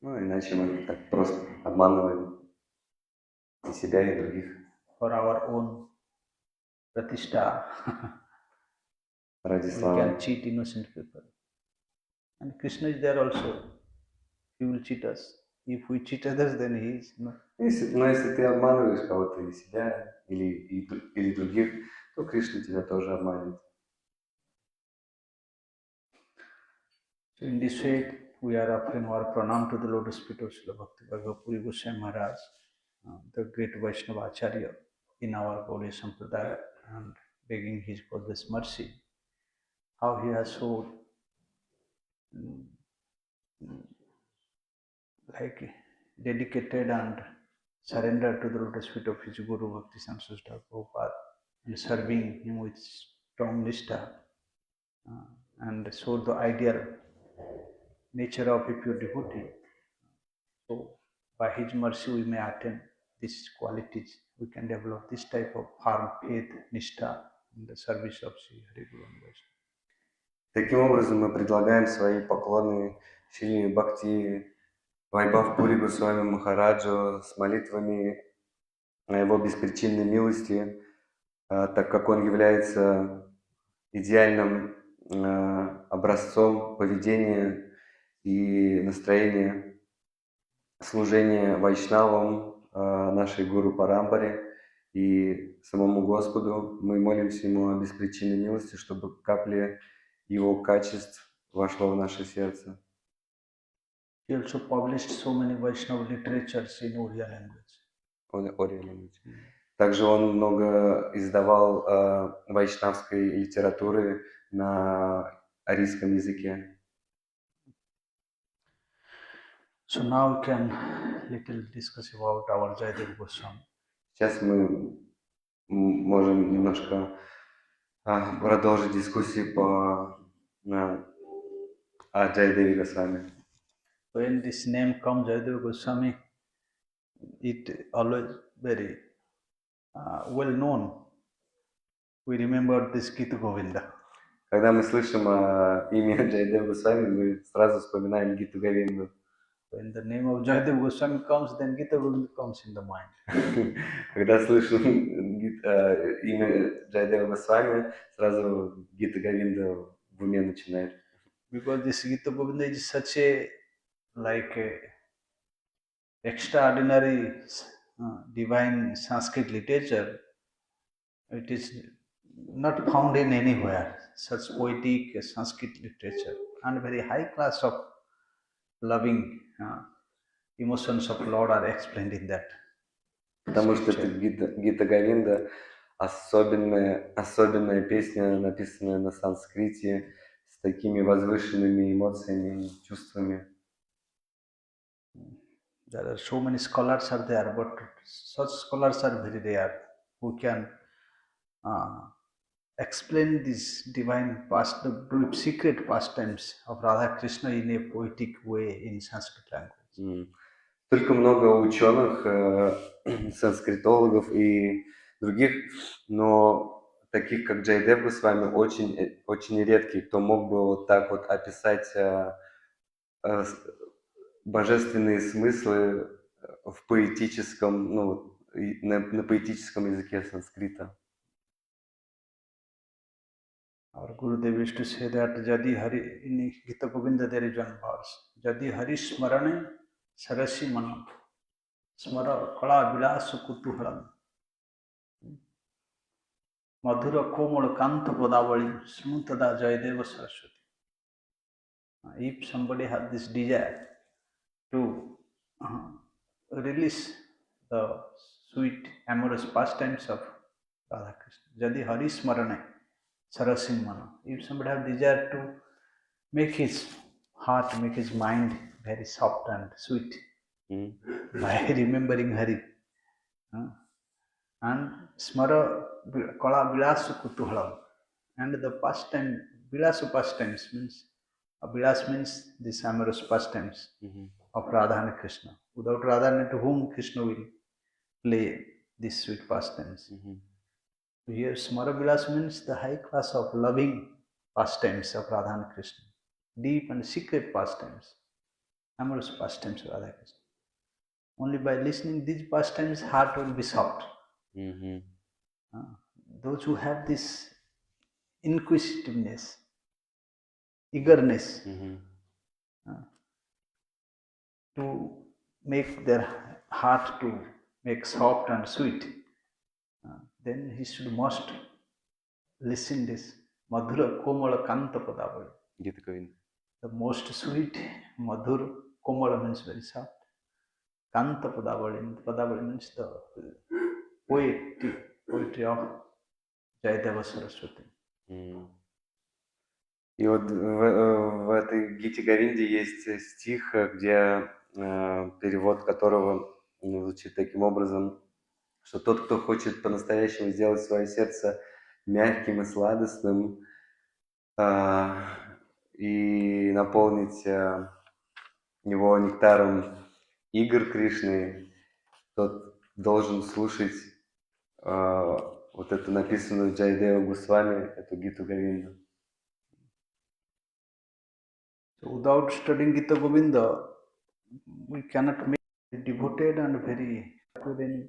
Иначе мы так просто обманываем и себя, и других. For our own pratishtha, Ради we славы. can cheat innocent people. And Krishna is there also. He will cheat us. If we cheat others, then he is. No. Но если ты обманываешь кого-то, или себя, или других, то Кришна тебя тоже обманет. So in this way, we are offering our pranam to the lotus feet of Srila Bhakti Vaibhav Puri Goswami Maharaj, the great Vaishnava Acharya in our Gaudiya Sampradaya, and begging his boundless mercy. How he has so dedicated and surrendered to the lotus feet of his Guru Bhakti Samsasta Prabhupada, and serving him with strong nishtha, and showed the ideal nature of a pure devotee. So by his mercy we may attain these qualities. We can develop this type of firm faith, nishtha in the service of Sri Hari Guru and Vaishnava. Таким образом, мы предлагаем свои поклоны Шри Бхакти Vaibhav Puri Gosvami Махараджу с молитвами о его беспричинной милости, так как он является идеальным образцом поведения и настроения служения вайшнавам, нашей Гуру Парампаре и самому Господу. Мы молимся Ему о беспричинной милости, чтобы капля Его качеств вошло в наше сердце. He also published so many Vaishnava literatures in Oriya language. Также он много издавал вайшнавской литературы на арийском языке. So now we can little discuss about our Jayadeva Goswami. Сейчас мы можем немножко продолжить дискуссию о Джайадеве Госвами. When this name comes, Jayadeva Goswami, it always very well known. We remember this Gita Govinda. Когда мы слышим имя Джайадева Госвами, мы сразу вспоминаем Гиту Говинду. When the name of Jayadeva Goswami comes, then Gita Govinda comes in the mind. Когда слышим имя Джайадева Госвами, сразу Гита Говинда в уме начинает. Because this Gita Govinda is such a extraordinary divine Sanskrit literature. It is not found in anywhere. Such poetic Sanskrit literature and very high class of loving emotions of Lord are explained in that. Потому что это Гита Говинда, особенная песня, написанная на санскрите, с такими возвышенными эмоциями и чувствами. There are so many scholars are there, but such scholars are very rare who can explain these divine the secret pastimes of Radha Krishna in a poetic way in Sanskrit language. Только много ученых, санскритологов и других, но таких, как Джайдев Госвами, очень редкий, кто мог бы вот так вот описать божественные смыслы в поэтическом, ну, на поэтическом языке санскрита. Our Gurudev used to say that Jadi Hari, in Gita Govinda there is one verse, Jadi Hari Smarane Sarasi Manam Smara Kala Vilasu Kutuhalam Madhura Komal Kanta Podavali Smutada Jayadeva Saraswati. If somebody has this desire to release the sweet amorous pastimes of Radha Krishna, Jadi Hari Smarane Sarasimana. If somebody has desire to make his heart, make his mind very soft and sweet by remembering Hari, and Smara Kala Vilasu Kutuhalam, and the pastime, Vilasu pastimes means, Vilas means these amorous pastimes of Radha and Krishna. Without Radha and to whom Krishna will play these sweet pastimes. Here Smara Vilas means the high class of loving pastimes of Radha and Krishna. Deep and secret pastimes, amorous pastimes of Radha Krishna. Only by listening these pastimes, heart will be soft. Those who have this inquisitiveness, eagerness to make their heart to make soft and sweet, then he should must listen this Madhura Komala Kanta Padavali. Gita Govinda. The most sweet, Madhur, Komala means very soft. Kanta Padavali, Padavali means the poetry of Jayadeva Saraswati. И вот в этой Гите Говинде есть стих, где перевод которого звучит таким образом, что тот, кто хочет по-настоящему сделать свое сердце мягким и сладостным и наполнить его нектаром игр Кришны, тот должен слушать вот эту написанную Джайдева Госвами, эту Гиту Говинду. So without studying Gita Govinda, we cannot make devoted and very happy in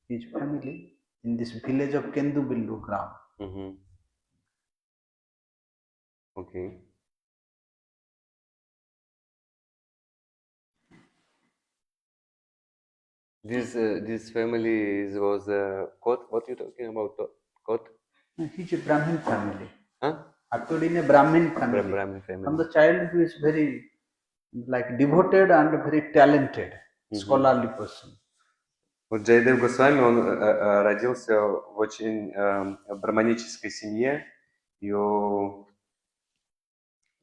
his family in this village of Kendubillu Gram. Okay. This family was Kot. What you talking about? Kot? He's a Brahmin family. Huh? Actually, in a Brahmin family. Brahmin family. From the child, he is very like devoted and very talented, scholarly person. Вот Джайдев Госвами, он родился в очень браманической семье, и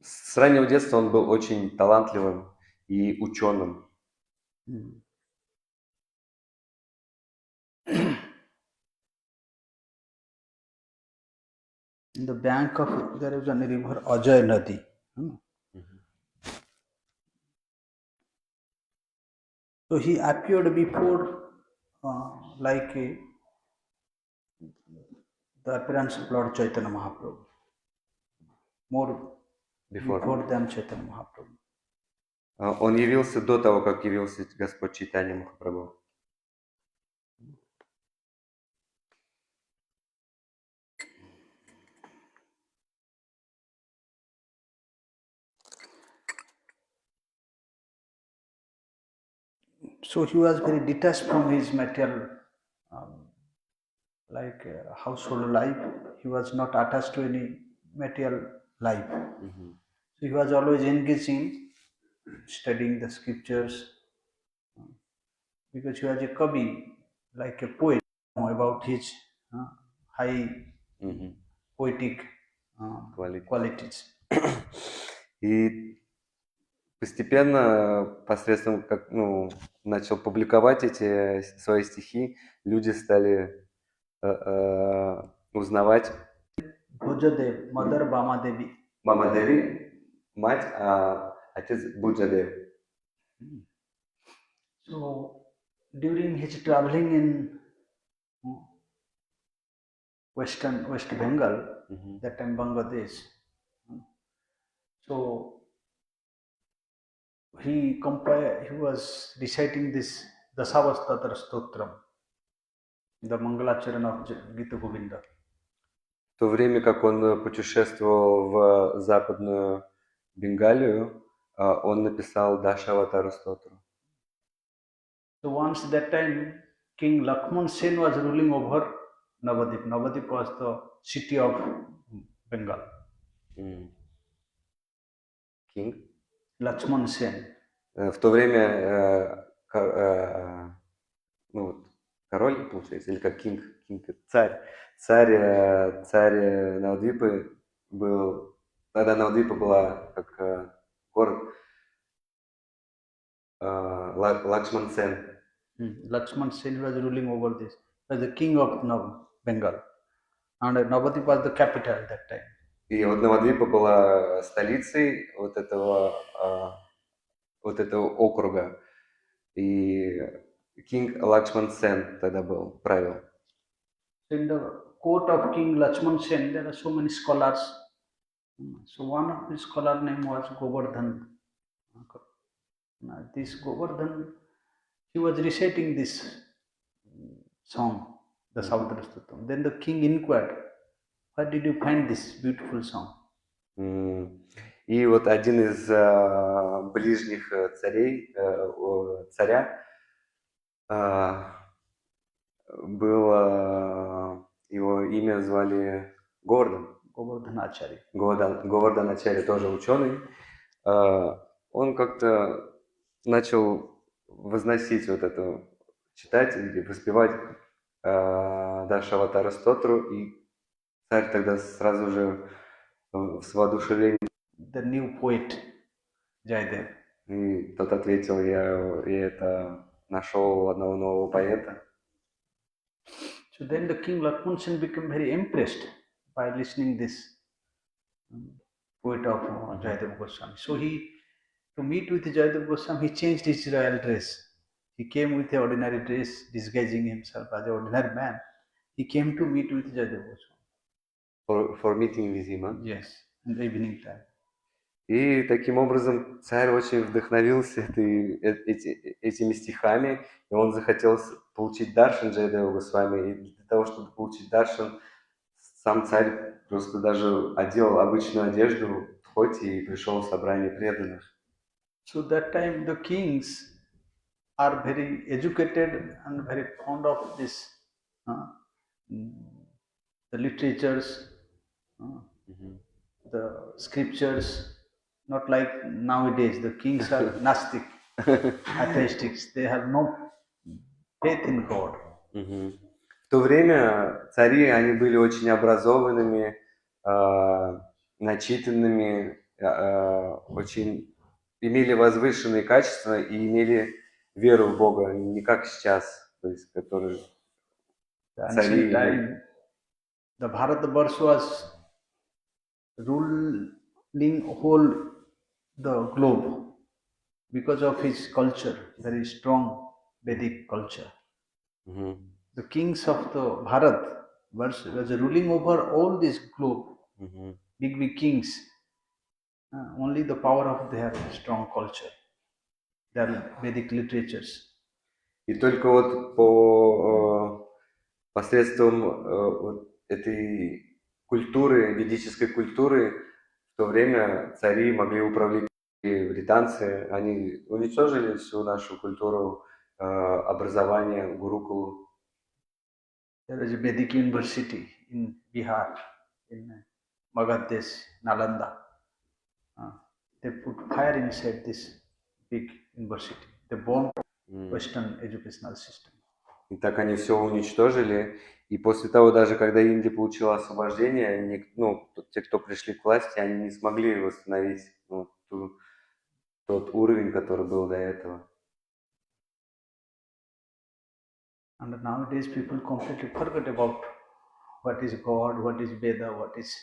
с раннего детства он был очень талантливым и ученым. In the bank of there is a river Ajay Nadi. So he appeared before the appearance of Lord Chaitanya Mahaprabhu. More before than Chaitanya Mahaprabhu. Он явился до того, как явился Господь Чайтанья Махапрабху. So he was very detached from his material, household life. He was not attached to any material life. So he was always engaged in studying the scriptures, because he was a kavi, like a poet, about his high poetic qualities. И постепенно, посредством, начал публиковать эти свои стихи, люди стали узнавать. Bhujadев, mother Bamadevi. Бамадеви, мать, а отец Буджадев. So during his traveling in West Bengal, that time Bangladesh. So he was reciting this Dasavastatra Stotram, the Mangalacharan of Gita Govinda. В то время как он путешествовал в западную Бенгалию, он написал Дашаватару Стотру. So once that time, King Lakshman Sen was ruling over Navadip. Navadip was the city of Bengal. King? Lakshman Sen. В то время король, получается, или как кинг, царь Навадвипы был, тогда Навадвипа была как город Лакшман Сен. Lakshman Sen was ruling over this. He was the king of Bengal. And Navadip was the capital at that time. И вот Навадвипа была столицей вот этого округа. И кинг Лакшман Сен тогда был, правил. In the court of King Lakshman Sen, there are so many scholars. So one of his scholar name was Govardhan. This Govardhan, he was reciting this song, the Savadra Stotram. Then the king inquired, where did you find this beautiful song? И вот один из ближних царя был, его имя звали Говардан. Говардан Ачарья, тоже ученый. Он как-то начал возносить вот это, читать или воспевать Дашаватара Стотру, и царь тогда сразу же с воодушевлением. The new poet, Jaydev. И тот ответил, я это нашел одного нового поэта. So then the king Lakshman Sen became very impressed by listening this poet of Jaydev Goswami. So to meet with Jaydev Goswami, he changed his royal dress. He came with an ordinary dress, disguising himself as an ordinary man. He came to meet with Jaydev Goswami. For meeting with him, Yes, in the evening time. И таким образом царь очень вдохновился этими стихами, и он захотел получить даршан Джайадева Госвами. И для того, чтобы получить даршан, сам царь просто даже одел обычную одежду в хоте и пришел в собрание преданных. So that time the kings are very educated and very fond of this, the literatures, the scriptures. Not like nowadays, the kings are Gnostic, atheistics. They have no faith in God. В то время цари, они были очень образованными, начитанными, очень имели возвышенные качества и имели веру в Бога, не как сейчас, то есть, которые цари. The Bharatvarsh was ruling whole the globe because of his culture, very strong Vedic culture. The kings of the Bharat was ruling over all this globe, big kings, only the power of their strong culture, their Vedic literatures. И только вот посредством этой культуры, ведической культуры, в то время цари могли управлять. И британцы, они уничтожили всю нашу культуру образования, гурукулу. There is a Vedic university in Bihar, in Magadh, Nalanda. They put fire inside this big university. They bombed Western educational system. И так они все уничтожили. И после того, даже когда Индия получила освобождение, те, кто пришли к власти, они не смогли восстановить тот уровень, который был до этого. And nowadays people completely forget about what is God, what is Veda, what is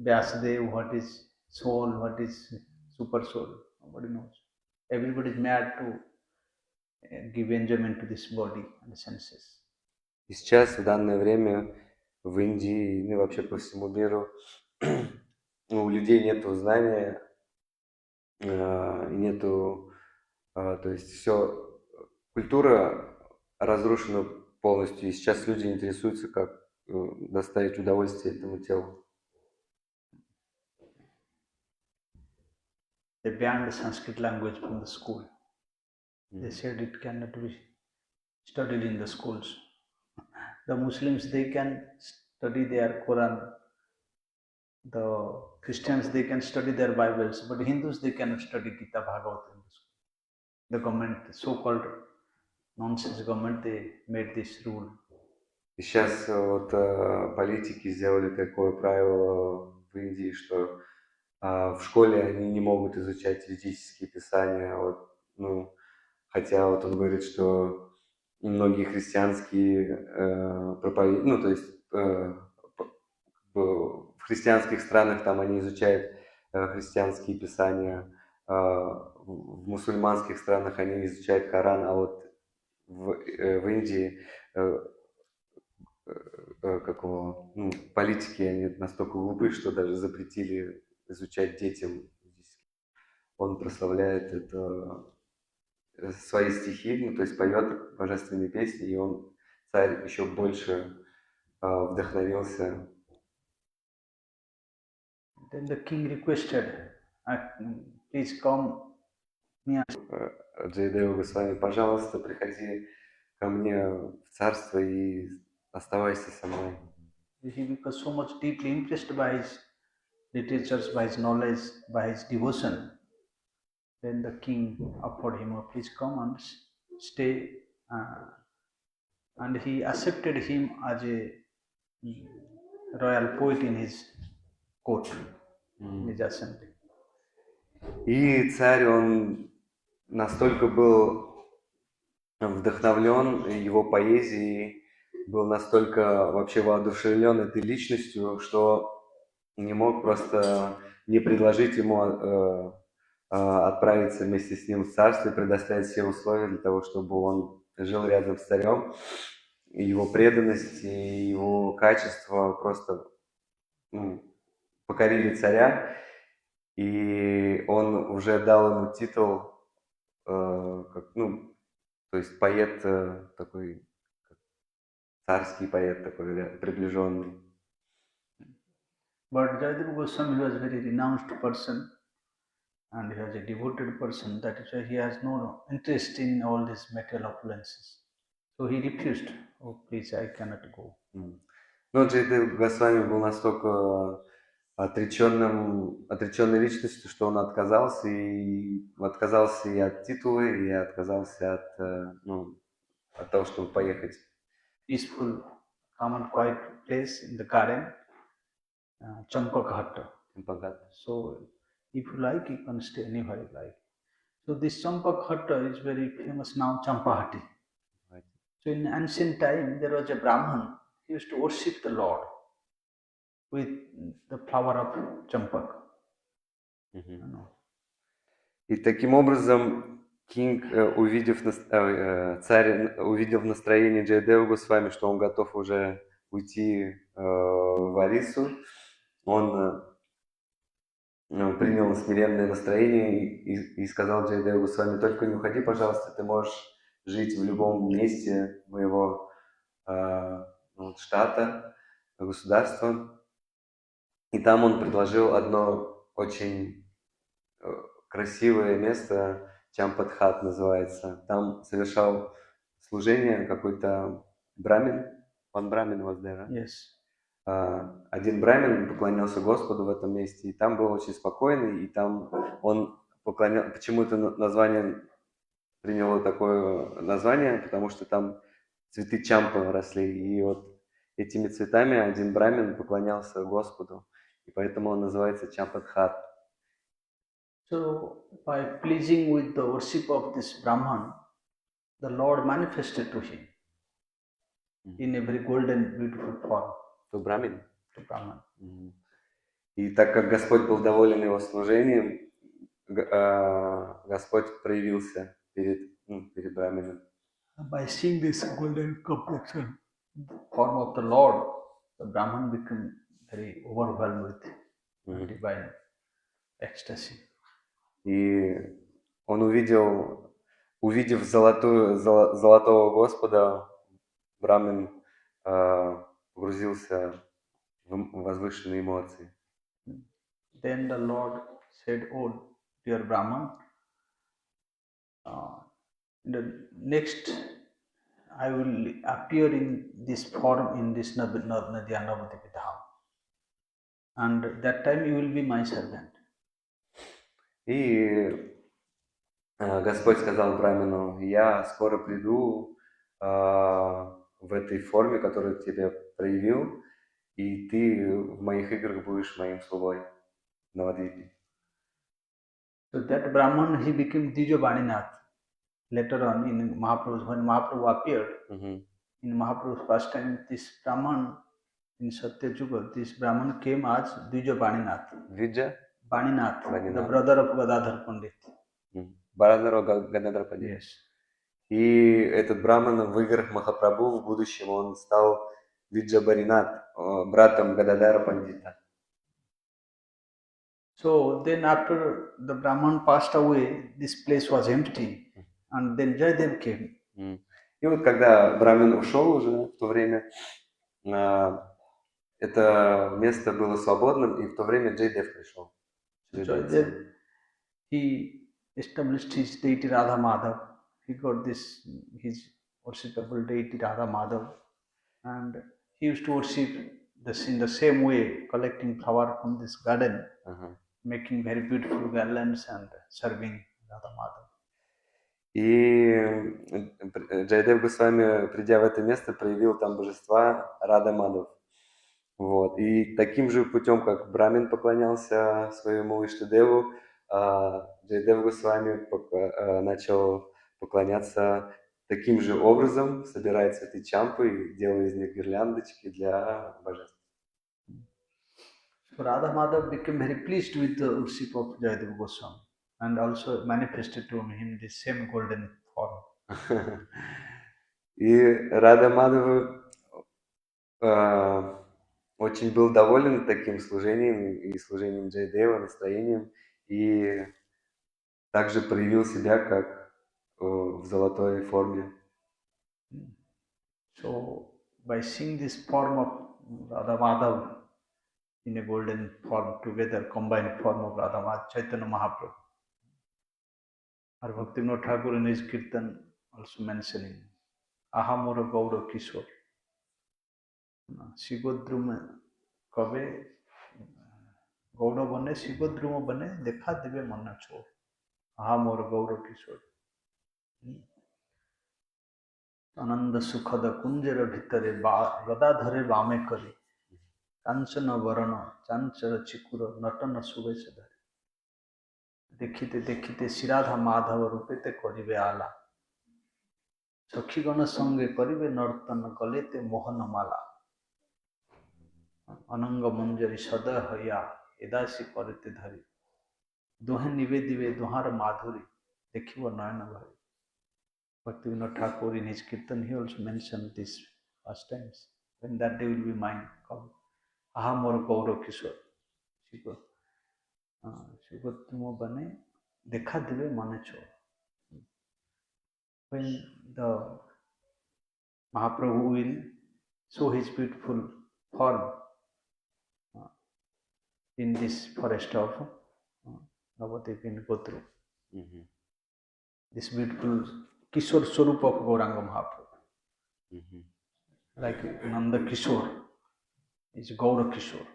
Vyasadev, what is soul, what is super soul. Nobody knows. Everybody is mad to give enjoyment to this body and the senses. И сейчас, в данное время, в Индии, ну и вообще по всему миру, у людей нету знания, нету, то есть все, культура разрушена полностью, и сейчас люди интересуются, как доставить удовольствие этому телу. They banned Sanskrit language from the school. They said it cannot be studied in the schools. The Muslims, they can study their Quran. The Christians, they can study their Bibles, but Hindus, they cannot study Gita Bhagavad in the school. The government, so-called nonsense government, they made this rule. И сейчас вот политики сделали такое правило в Индии, что в школе они не могут изучать ведические писания, вот, ну, хотя вот он говорит, что многие христианские ну, то есть в христианских странах там они изучают христианские писания, в мусульманских странах они изучают Коран, а вот в Индии политики, они настолько глупы, что даже запретили изучать детям. Он прославляет это, свои стихи, ну, то есть поет божественные песни, и он, царь, еще больше вдохновился. Then the king requested, please come near. Джайдева Госвами, пожалуйста, приходи ко мне в царство и оставайся со мной. He was so much deeply impressed by his literatures, by his knowledge, by his devotion. Then the king offered him, please come and stay. And he accepted him as a royal poet in his court, in his assembly. И царь, он настолько был вдохновлен его поэзией, был настолько вообще воодушевлен этой личностью, что не мог просто не предложить ему отправиться вместе с ним в царство и предоставить все условия для того, чтобы он жил рядом с царем. И его преданность и его качество просто покорили царя, и он уже дал ему титул, то есть поэт такой, царский поэт такой, приближенный. But Jayadeva Goswami was a very renounced person, and he was a devoted person. That is why he has no interest in all these material opulences. So he refused. Oh, please, I cannot go. Но Джайадева Госвами был настолько отреченной личностью, что он отказался и от титула, и отказался от того, чтобы поехать. Peaceful, calm and quiet place in the garden, Champakhatta. So if you like, you can stay anywhere you like. So this Champakhatta is very famous now, Champahati. Right. So in ancient time, there was a Brahman. He used to worship the Lord with the flower of champak. И таким образом царь увидев в настроении Джайадевы Госвами, что он готов уже уйти в Арису, он принял смиренное настроение и сказал Джайадеве Госвами: только не уходи, пожалуйста, ты можешь жить в любом месте моего штата, государства. И там он предложил одно очень красивое место, Чампатхат называется. Там совершал служение какой-то брамин. One Brahmin was there, right? Yes. Один брамин поклонялся Господу в этом месте, и там был очень спокойный, и там он поклонялся, почему это название приняло такое название, потому что там цветы чампы росли, и вот этими цветами один брамин поклонялся Господу, и поэтому он называется Чампатхат. So by pleasing with the worship of this Brahman, the Lord manifested to him in a very golden, beautiful form. To Brahmin? To Brahman. И так как Господь был доволен его служением, Господь проявился перед Брамином. By seeing this golden complexion, form of the Lord, the Brahman became very overwhelmed with divine ecstasy. И он увидев золотого Господа, Брамин погрузился в возвышенные эмоции. Then the Lord said, "Oh, dear Brahman, the next I will appear in this form in this Nadya Navadvipi Dham, and that time you will be my servant." И Господь сказал Брамину: я скоро приду в этой форме, которую тебе проявил, и ты в моих играх будешь моим слугой в Навадвипе. So that Brahman, he became Dijo Baninath. Later on in Mahaprabhu, when Mahaprabhu appeared, in Mahaprabhu's first time, this Brahman in Satya Yuga, this Brahman came as Dijo Baninath. Виджа? Baninath, the brother of Gadadhar Pandit. Бротher Гададхар Пандит. Yes. И этот Браман в играх Махапрабху в будущем он стал Виджа Баринат, братом Гададара Пандита. So then after the Brahman passed away, this place was empty, and then Jayadev came. И вот когда Браман ушел уже в то время, это место было свободным, и в то время Джайдев пришел. Jayadev, he established his deity Radha Madhav. He got this, his worshipable deity Radha Madhav, and he used to worship this in the same way, collecting flower from this garden, making very beautiful garlands and serving Radha Madhav. И Джайдев Госвами, придя в это место, проявил там божества Рада Мадхав. Вот. И таким же путем, как Брамин поклонялся своему Иштадеву, Джайдев Госвами начал поклоняться таким же образом, собирая цветы чампы и делая из них гирляндочки для божеств. So Radha Madhav became very pleased with the worship of Jayadev Goswami and also manifested to him the same golden form. И Рада Мадхав очень был доволен таким служением и служением Джайдева, настроением, и также проявил себя как в золотой форме. So by seeing this form of Radha Madhav in a golden form together, combined form of Radha Madhav, Chaitanya Mahaprabhu, our Bhaktivinoda Thakur in his Kirtan also mentioning, Ahamora Gaura Kishore. शिवद्रुम कवे गौड़ बने शिवद्रुम बने देखा देवे मन छोड़ हा मोर गौर किशोर आनंद सुखद कुंजर भितरे गदाधरे वामे करी कांचन वरण चांचर चिकुर नटन सुवेश धरे देखिते देखिते श्रीराधा माधव रूपेते करिवे आला सखीगण संगे करिवे नर्तन गलेते मोहन माला अनंग मंजरी सदय हया एदासी करते धरी दोहे निवेदिवे दोहार माधुरी देखिव नयन भरी. Bhaktivinoda Thakur in his Kirtan he also mentioned this past times when that day will be mine called Aham or Gaura Kishore. Shivottumo bane dekha deve mane chor. When the Mahaprabhu will show his beautiful form in this forest of Navadvip in Gotru. This beautiful Kishore Swarup of Gauranga Mahaprabhu. Like Nanda Kishore is Gaura Kishore.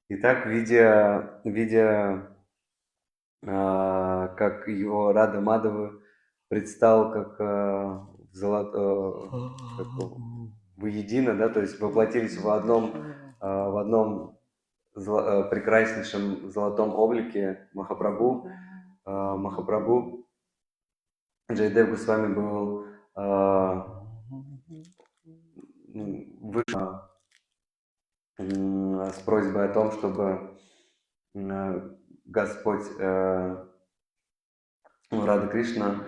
Итак, видя как его Рада Мадхава предстал как воедино, да, то есть воплотились в одном прекраснейшем золотом облике Махапрабху. Джайдев Госвами был выше с просьбой о том, чтобы Господь Рада Кришна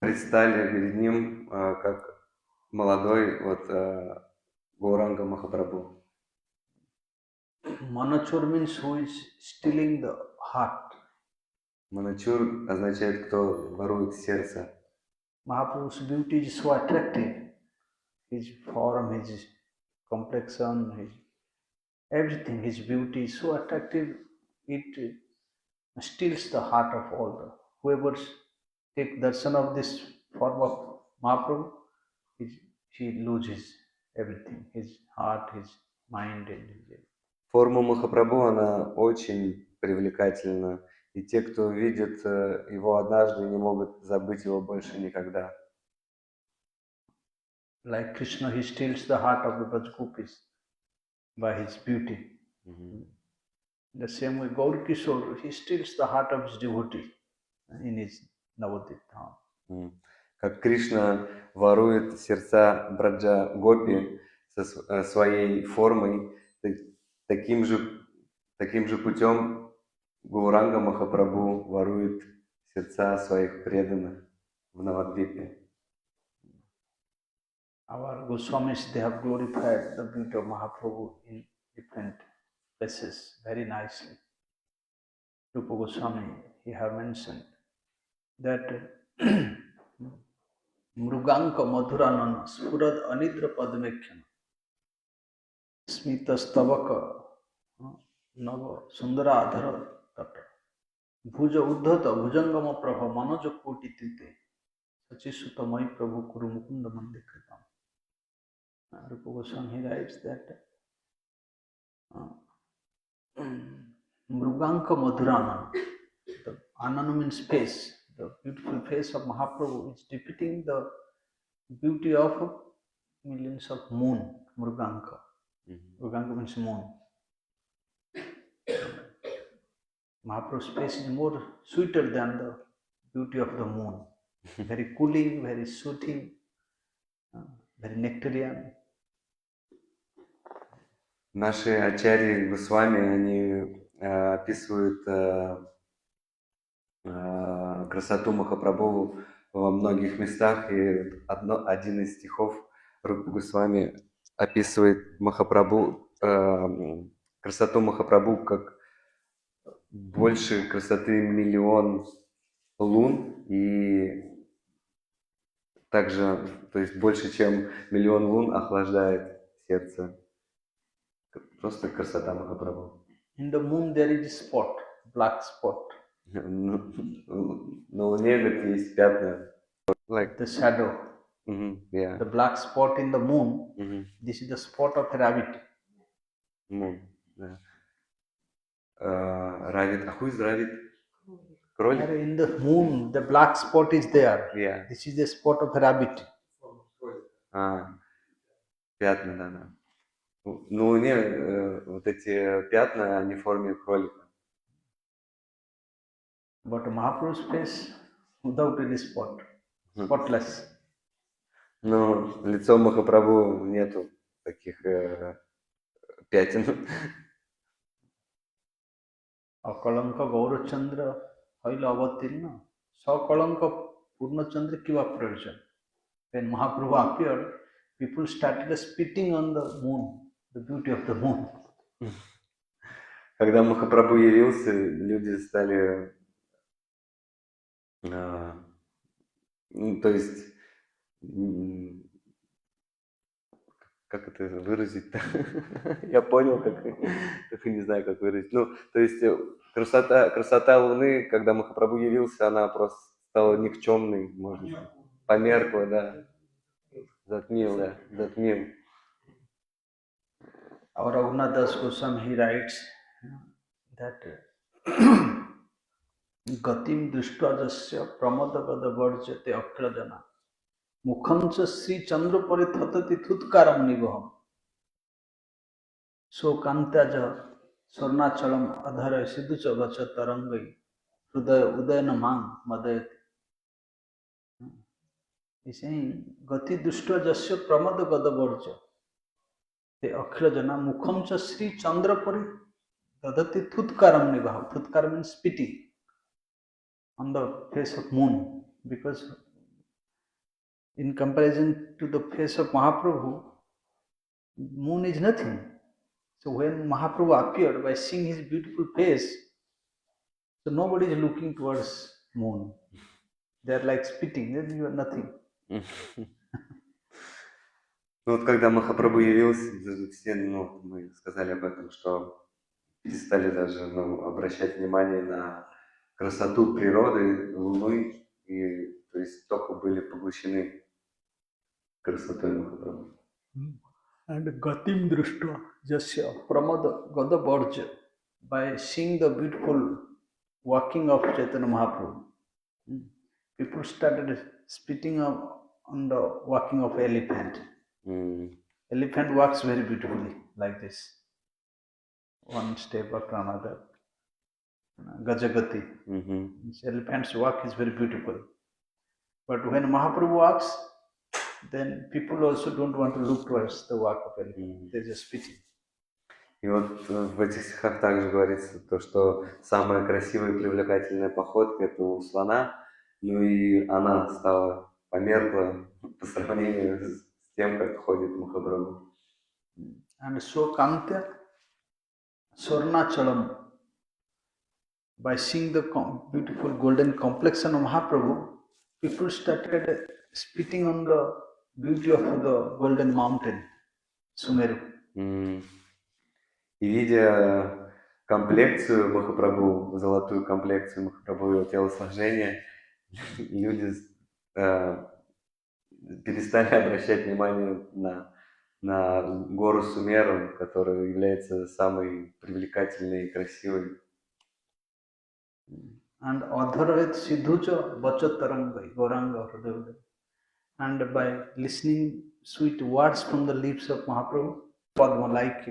предстали перед ним как молодой вот Гауранга Махапрабху. Manachur means who is stealing the heart. Маначур означает, кто ворует сердце. Mahaprabhu's beauty is so attractive. His form, his complexion, his everything, his beauty is so attractive. It steals the heart of all the whoever take darshan of this form of Mahaprabhu, he loses everything, his heart, his mind, and his. Форма Махапрабху, она очень привлекательна. И те, кто видит его однажды, не могут забыть его больше никогда. Like Krishna, he steals the heart of the Braj-gopis by his beauty. The same way, Gaur Kishore, he steals the heart of his devotee in his Navadvip Dham. Как Кришна ворует сердца Браджа Гопи своей формой, таким же путем Гауранга Махапрабху ворует сердца своих преданных в Навадвипе. Our Goswamis, they have glorified the beauty of Mahaprabhu in different places very nicely. Rupa Goswami, he have mentioned that Mruganka Madhuranana Spurad Anidra Padmekhyana Smita Stavaka Nava Sundara Adhara Tata Bhuja Uddhata Bhujangama Prabha Manoja Koti Tite Sachisuta Mai Prabhu Kuru Mukunda Mandikritam. Rupa Goswami, he writes that Mruganka Madhuranana, the Anana means face, the beautiful face of Mahaprabhu is depicting the beauty of millions of moon, Mruganka. Mruganka means moon. Mahaprabhu's face is more sweeter than the beauty of the moon. Very cooling, very soothing, very nectarian. Наши ачарьи Госвами, они описывают красоту Махапрабху во многих местах, и один из стихов Рупы Госвами описывает Махапрабху, красоту Махапрабху как больше красоты миллион лун, и также, то есть больше, чем миллион лун охлаждает сердце. Просто красота Махапрабху. In the moon there is a spot, black spot. На Луне, говорит, есть пятна. Like the shadow. Yeah. The black spot in the moon, this is the spot of rabbit. Moon, yeah. Rabbit, who is rabbit? Кролик? In the moon, the black spot is there. Yeah. This is the spot of rabbit. Пятна, да. На Луне вот эти пятна, они в форме кролика. But Mahaprabhu's face, without any spot, spotless. Но лицо Махапрабху нету таких пятен. Akalanka Gaurachandra Haila Avatirna. Sakalanka Purnachandra Kiva Prayojan. When Mahaprabhu appeared, people started spitting on the moon, the beauty of the moon. Когда Махапрабху явился, люди стали, то есть, как это выразить-то? Я понял, как не знаю, как выразить. Ну, то есть красота Луны, когда Махапрабху явился, она просто стала никчемной, можно сказать. Померкла, да. Затмил. Our Raghunath Goswami, he writes that Gatim Drishtva Pramadagada Varjate Akrajana Mukhamcha Sri Chandra Parithatati Thutkaram Nivaham So Kantaja Sarnachalam Adhara Siddhucha Vacha Tarangai Hridaya Udayana Mang Madayati. He's saying Gati Drishtva Jasya Pramadagada Varja the Akrajana Mukhamcha Sri Chandra Parithatati Thutkaram Nivaham. Thutkar means spitting on the face of moon, because In comparison to the face of Mahaprabhu, moon is nothing. So when Mahaprabhu appeared, by seeing his beautiful face, so nobody is looking towards moon. They are like spitting, then you are nothing. Ну вот когда Махапрабху явился, все, ну, мы сказали об этом, что перестали даже обращать внимание на красоту природы, Луны, и то есть только были поглощены красотой Махапрабху. And Gatim Drushta Jasya Pramada Gadabarja, by seeing the beautiful walking of Chaitanya Mahaprabhu, people started spitting on the walking of elephant. Elephant walks very beautifully, like this. One step after another. Gajagati. Elephant's walk is very beautiful. But when Mahaprabhu walks, then people also don't want to look towards the walk of elephant. They're just spitting. И вот в этих стихах также говорится то, что самая красивая и привлекательная походка это у слона, ну и она стала померкла по сравнению с тем, как ходит Махапрабху. And so Kantya Swarnachalam, by seeing the beautiful golden complexion of Mahaprabhu, people started spitting on the beauty of the golden mountain, Sumeru. И видя комплекцию Махапрабху, золотую комплекцию Махапрабху, его телосложение, люди перестали обращать внимание на гору Сумеру, которая является самой привлекательной и красивой. And Adharvet Siddhucha Vachatarangai Goranga Hridaya. And by listening sweet words from the lips of Mahaprabhu, Padma, like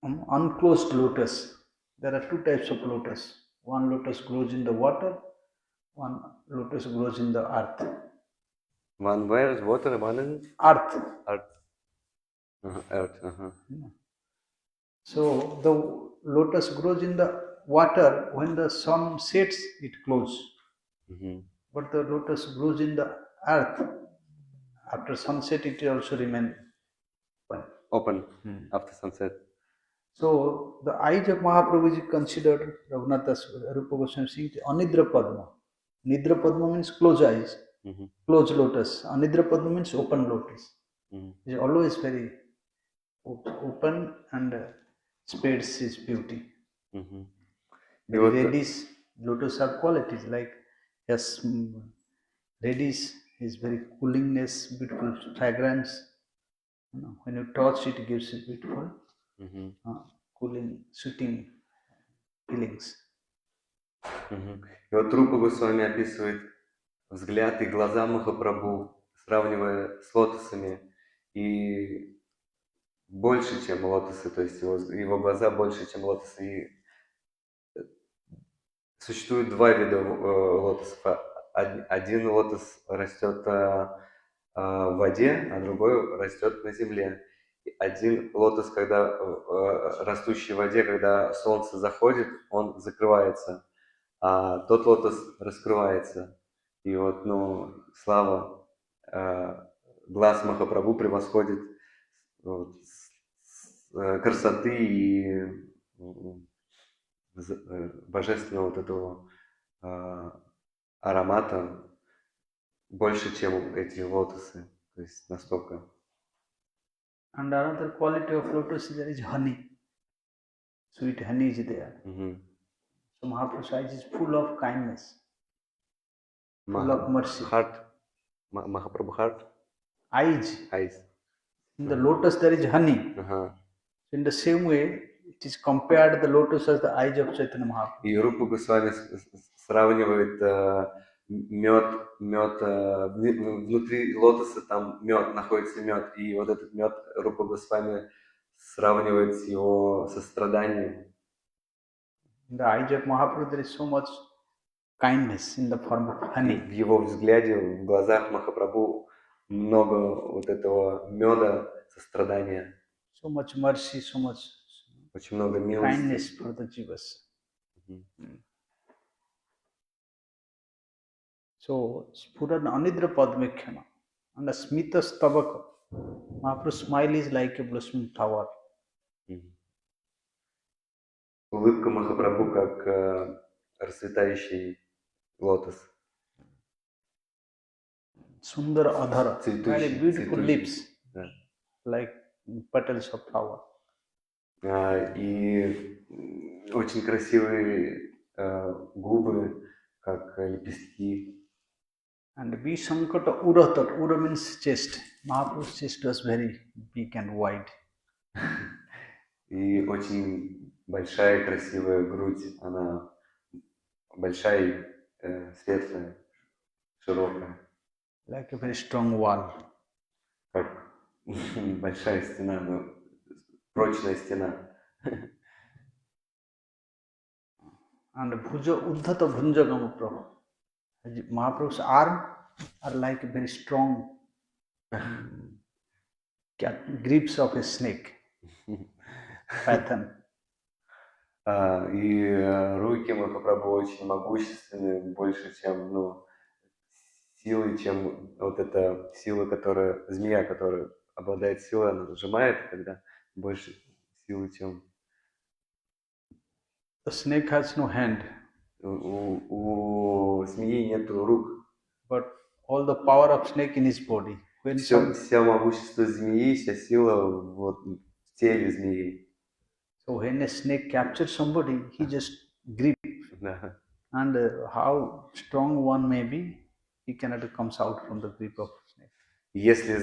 unclosed lotus. There are two types of lotus. One lotus grows in the water, one lotus grows in the earth. One where is water, one in Earth. Earth. So the lotus grows in the water. When the sun sets, it closes. But the lotus grows in the earth. After sunset, it also remains open after sunset. So the eyes of Mahaprabhu is considered, Raghunath Rupa Goswami saying, Anidra Padma. Nidra Padma means closed eyes, closed lotus. Anidra Padma means open lotus. It is always very open and spreads its beauty. The reddish lotus have qualities like, yes, reddish is very coolingness, beautiful fragrance. When you touch it, it gives you beautiful cooling, soothing feelings. И вот Рупа Госвами описывает взгляд и глаза Махапрабху, сравнивая с лотосами, и больше, чем лотосы, то есть его глаза больше, чем лотосы. И существует два вида лотосов. Один лотос растет в воде, а другой растет на земле. Один лотос, когда растущий в воде, когда солнце заходит, он закрывается, а тот лотос раскрывается. И вот, слава глаз Махапрабху превосходит красоты и божественного вот этого аромата больше, чем эти лотосы. То есть настолько. And another quality of lotus is there is honey. Sweet honey is there. So Mahaprabhu's eyes is full of kindness, full of mercy. Heart. Mahaprabhu heart? Eyes. Eyes. In the lotus there is honey. In the same way, it is compared the lotus as the eyes of Chaitanya Mahaprabhu. И Рупа Госвами сравнивает мед, внутри лотоса там мед, находится мед, и вот этот мед Рупа Госвами сравнивает с его состраданием. In the eyes of Mahaprabhu there is so much kindness in the form of honey. В его взгляде, в глазах Махапрабху много вот этого меда, сострадания. So much mercy, so much очень много милости. Kindness for the jivas. So Spuran Anidra Padmekhana and a Smita Stavaka. Mahaprabhu's smile is like a blossoming flower. Улыбка Махапрабху как расцветающий лотос. Sundar Adhara, very beautiful lips, да. like petals of flower. И очень красивые губы, как лепестки. And Vishankata Uratat, Ura means chest. Mahaprabhu's chest was very big and wide. И очень большая красивая грудь, она большая, светлая, широкая. Like a very strong wall. Как большая стена, но прочная стена. And Bhuja Uddhata Bhunjagama Prabhu. Mahaprabhu's arm are like a very strong grips of a snake. Python. И руки Махапрабху очень могущественные, больше, чем, силы, чем вот эта сила, которая, змея, которая обладает силой, она сжимает, когда больше силы, чем... The snake has no hand. У змеи нет рук. But all the power of snake in his body. When Вся могущество змеи, вся сила вот в теле змеи. So when a snake captures somebody, he just grips. And how strong one may be, he cannot comes out from the grip of snake. Если,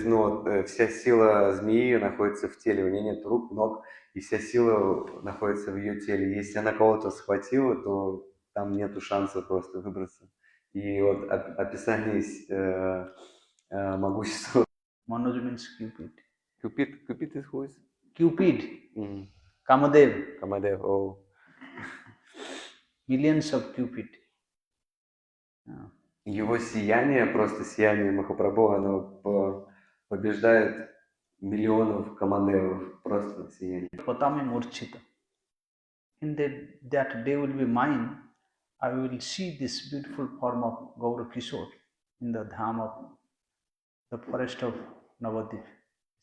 вся сила змеи находится в теле, у нее нет рук, ног, и вся сила находится в ее теле. Если она кого-то схватила, то там нету шанса просто выбраться. И вот описание могущества. Manoj means Cupid. Cupid is who is? Cupid. Kamadev. Kamadev, oh. Millions of Cupid. Его сияние, просто сияние Махапрабху, оно побеждает миллионов Камадевов, просто сияние. Patami Murchita. In that day will be mine, I will see this beautiful form of Gaura Kishore in the dham of the forest of Navadip,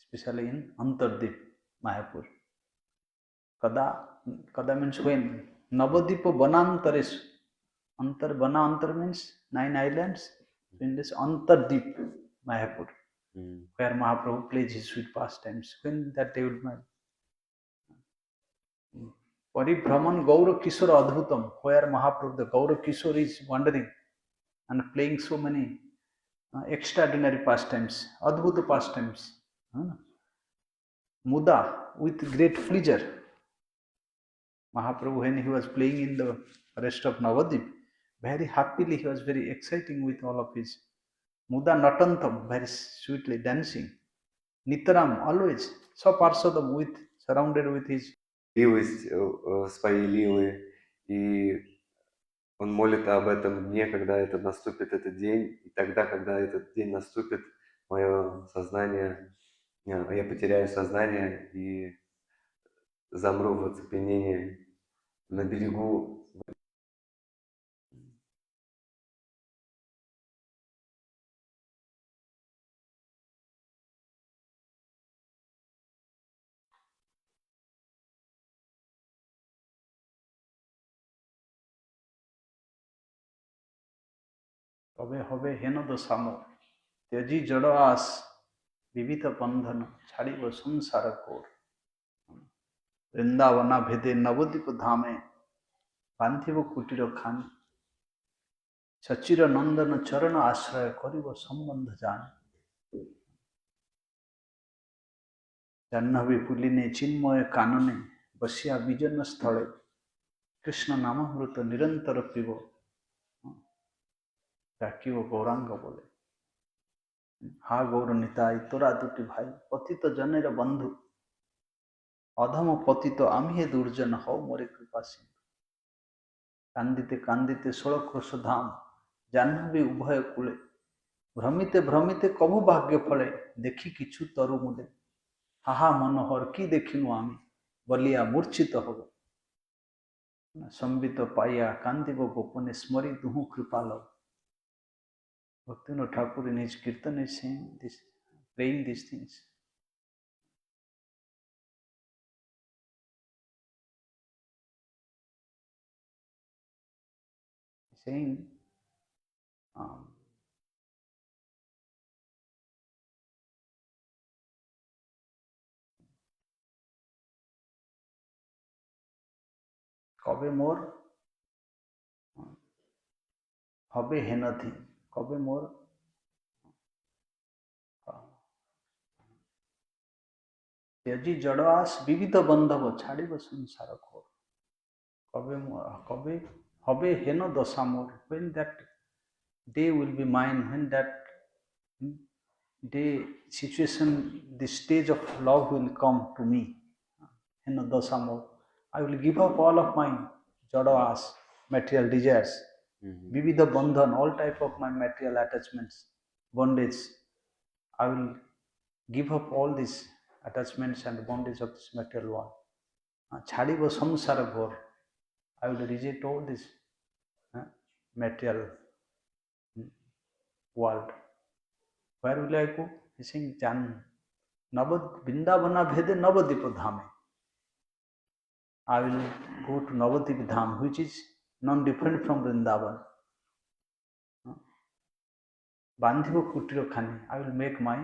especially in Antardip, Mayapur. Kada means when? Navadipa Banantaresh. Antar means 9 islands. In this Antardip, Mayapur, where Mahaprabhu plays his sweet pastimes. When that day will be mine. Paribhraman Gaura Kishore Adhutam, where Mahaprabhu, the Gaura Kishore is wandering and playing so many extraordinary pastimes, Adhuta pastimes. Muda, with great pleasure. Mahaprabhu, when he was playing in the rest of Navadip, very happily, he was very exciting with all of his Muda Natantam, very sweetly dancing. Nitaram, always, so parsadam, surrounded with his свои лилы, и он молит об этом дне, когда наступит этот день, и тогда, когда этот день наступит, мое сознание, я потеряю сознание и замру в оцепенении на берегу. তবে হবে হেন দশাম ত্যাজি জড় আস বিবিধ বন্ধন ছাড়িব সংসার core বৃন্দাবনা ভেদে নবদ্বীপ ধামে বান্ধিব কুটির খানি সচির নন্দন চরণ আশ্রয় করিব সম্বন্ধ জানি জাহ্নবী পুলিনে চিন্ময় কাননে বসিয়া বিজন স্থলে কৃষ্ণ নামামৃত নিরন্তর পিব ডাকিব গৌরাঙ্গ বলে হা গৌর নিতাই তোরা দুটি ভাই পতিত জনের বন্ধু অধম পতিত আমি হে দুর্জন হও মোরে কৃপা সিন্ধু কান্দিতে কান্দিতে ষোড়ক্রোশ ধাম জাহ্নবী উভয় কূলে ভ্রমিতে ভ্রমিতে কভু ভাগ্য ফলে দেখি কিছু তরুমূলে হাহা মনোহর কি দেখিনু আমি বলিয়া মূর্ছিত হব সম্বিত পাইয়া কান্দিব গোপনে স্মরি দুহু Kripal Bhaktivinoda Thakur in his kirtan is saying this, praying these things. Saying, कबे मोर हबे हेनथी कबे मोर त्यजी जड़ास विविध बंधव छाड़िब संसार घोर कबे हबे हेन दशा मोर when that day will be mine, when that day situation, the stage of love will come to me, hena dasa more, I will give up all of my jada material desires, vividha bandhan, all type of my material attachments, bondage. I will give up all these attachments and bondage of this material world. Chhadiva samsara ghor, I will reject all this material world. Where will I go? He is saying, Jan Navad Vindavana Bhede Navadipa Dhame. I will go to Navadip Dham, which is non-different from Vrindavan. Bandhiva Kutira Khani. I will make my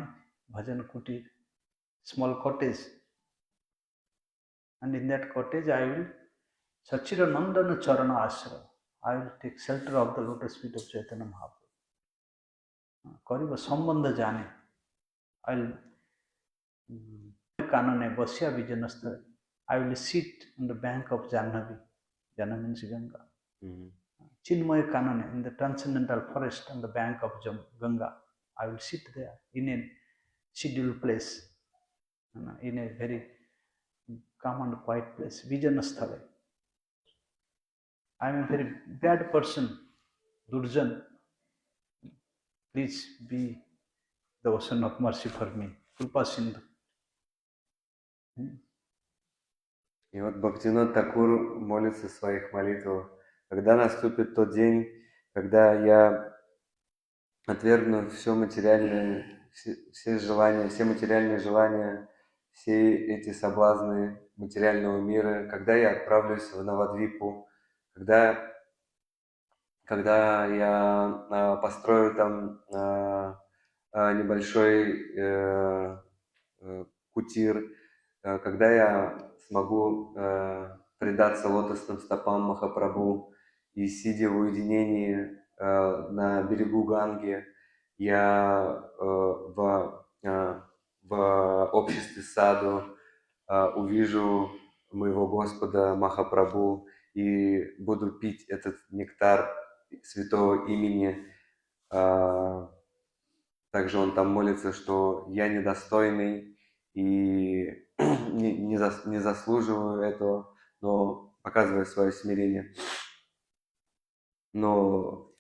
bhajan kutir, small cottage. And in that cottage I will Sachira Nandana Charana Ashra. I will take shelter of the lotus feet of Chaitanya Mahaprabhu. Kariba Sambandha Jane. I will Kanane Vasya Vijanastha. I will sit on the bank of Janhavi. Jana means Ganga. Chinmaya Kanane, in the transcendental forest on the bank of Ganga. I will sit there in a scheduled place, in a very calm and quiet place. Vijanasthale. I am a very bad person, Durjan. Please be the ocean of mercy for me. Krupa Sindhu. И вот Бхактивинод Такур молится в своих молитвах. Когда наступит тот день, когда я отвергну все материальное, все желания, все материальные желания, все эти соблазны материального мира, когда я отправлюсь в Навадвипу, когда я построю там небольшой кутир, когда я смогу предаться лотосным стопам Махапрабху и, сидя в уединении на берегу Ганги, я в обществе саду увижу моего Господа Махапрабху и буду пить этот нектар святого имени. Также он там молится, что я недостойный и не заслуживаю этого, но показывая свое смирение. Но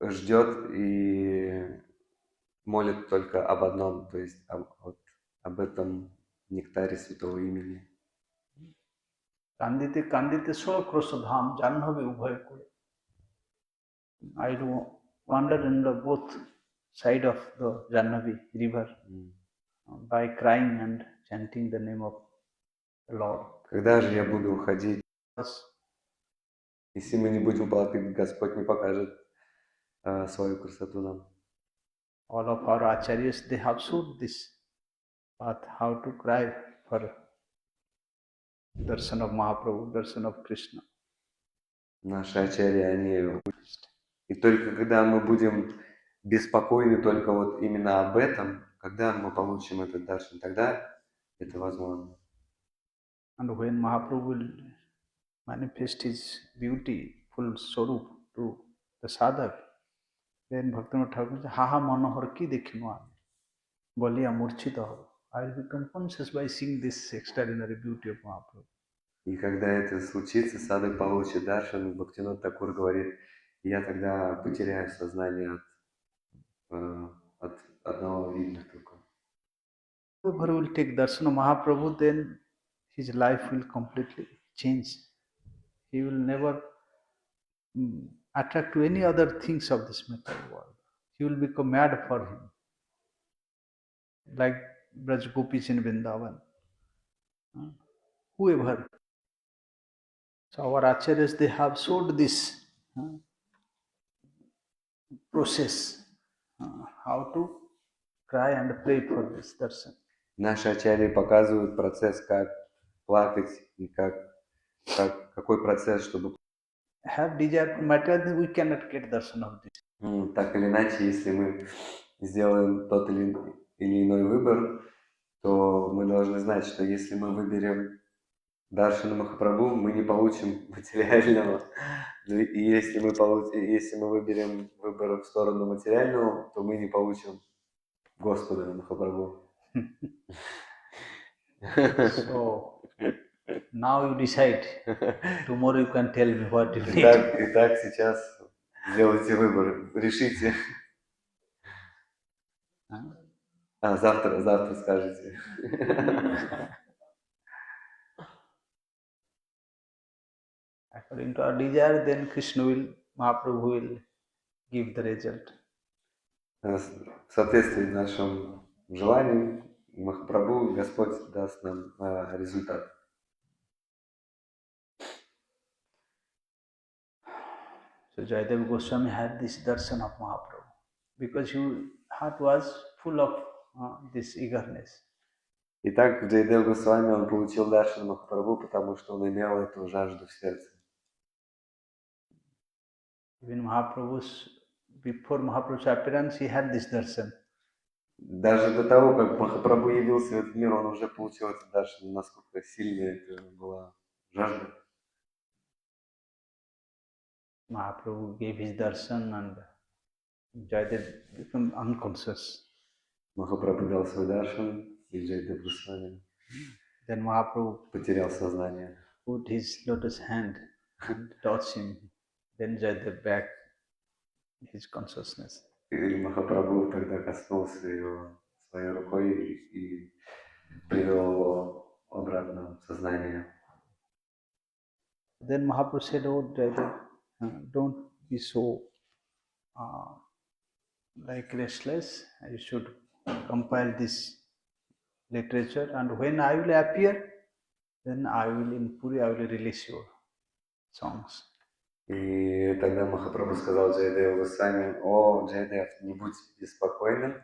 ждет и молит только об одном, то есть об этом нектаре святого имени. Kandite kandite solakrosha dham janhavi ubhay kure. I do wander in the both side of the Janhavi river by crying and chanting the name of the Lord. Когда же я буду уходить? Если мы не будем плакать, Господь не покажет свою красоту нам. All of our acharyas, they have showed this path, how to cry for darshan of Mahaprabhu, darshan of Krishna. Наши ачарьи, они... И только когда мы будем беспокойны только вот именно об этом, когда мы получим этот даршан, тогда это возможно. And when Mahaprabhu will manifest his beautiful swarup to the sadhak, then Bhaktivinoda Thakur says, Haha manohar ki dekhinu ami, boliya murchita ho. I will become conscious by seeing this extraordinary beauty of Mahaprabhu. И когда это случится, садхак получит даршан, Бхактивинод Такур говорит, я тогда потеряю сознание от одного вида только. Whoever will take darshan of Mahaprabhu, then his life will completely change. He will never attract to any other things of this material world. He will become mad for him. Like Braj Gopis in Vrindavan. Whoever. So our acharyas, they have showed this process, how to cry and pray for this darshan. Наши ачарьи показывают процесс, как плакать и какой процесс, чтобы... Have desire for material, then we cannot get darshan of this. Так или иначе, если мы сделаем тот или иной выбор, то мы должны знать, что если мы выберем Даршана Махапрабху, мы не получим материального. И если мы выберем выбор в сторону материального, то мы не получим Господа Махапрабху. So, now you decide. Tomorrow you can tell me what you need. Итак, сейчас сделайте выбор. Решите. Завтра скажете. According to our desire, then Krishna will, Mahaprabhu will give the result. В соответствии с нашим желанием, Махапрабху, Господь даст нам результат. So Jayadeva Goswami had this darshan of Mahaprabhu because his heart was full of this eagerness. Итак, Джайадева Госвами, он получил даршан Махапрабху, потому что он имел эту жажду в сердце. Even before Mahaprabhu's appearance, he had this darshan. Даже до того, как Махапрабху явился в этот мир, он уже получил этот даршан, насколько сильная это была жажда. Mahaprabhu gave his darshan and Jayadeva became unconscious. Махапрабху дал свой даршан, и Джайадева Госвами Then Mahaprabhu потерял сознание. Put his lotus hand and touched him. Then Jayadeva back his consciousness. И Махапрабху тогда коснулся его своей рукой и привел его обратно в сознание. Then Mahaprabhu said, "Oh, Jayadeva, don't be so like restless. You should compile this literature, and when I will appear, then I will in Puri, I will release your songs." И тогда Махапрабху сказал Джайадеву Госвами: «О, Джайадев, не будь беспокойным,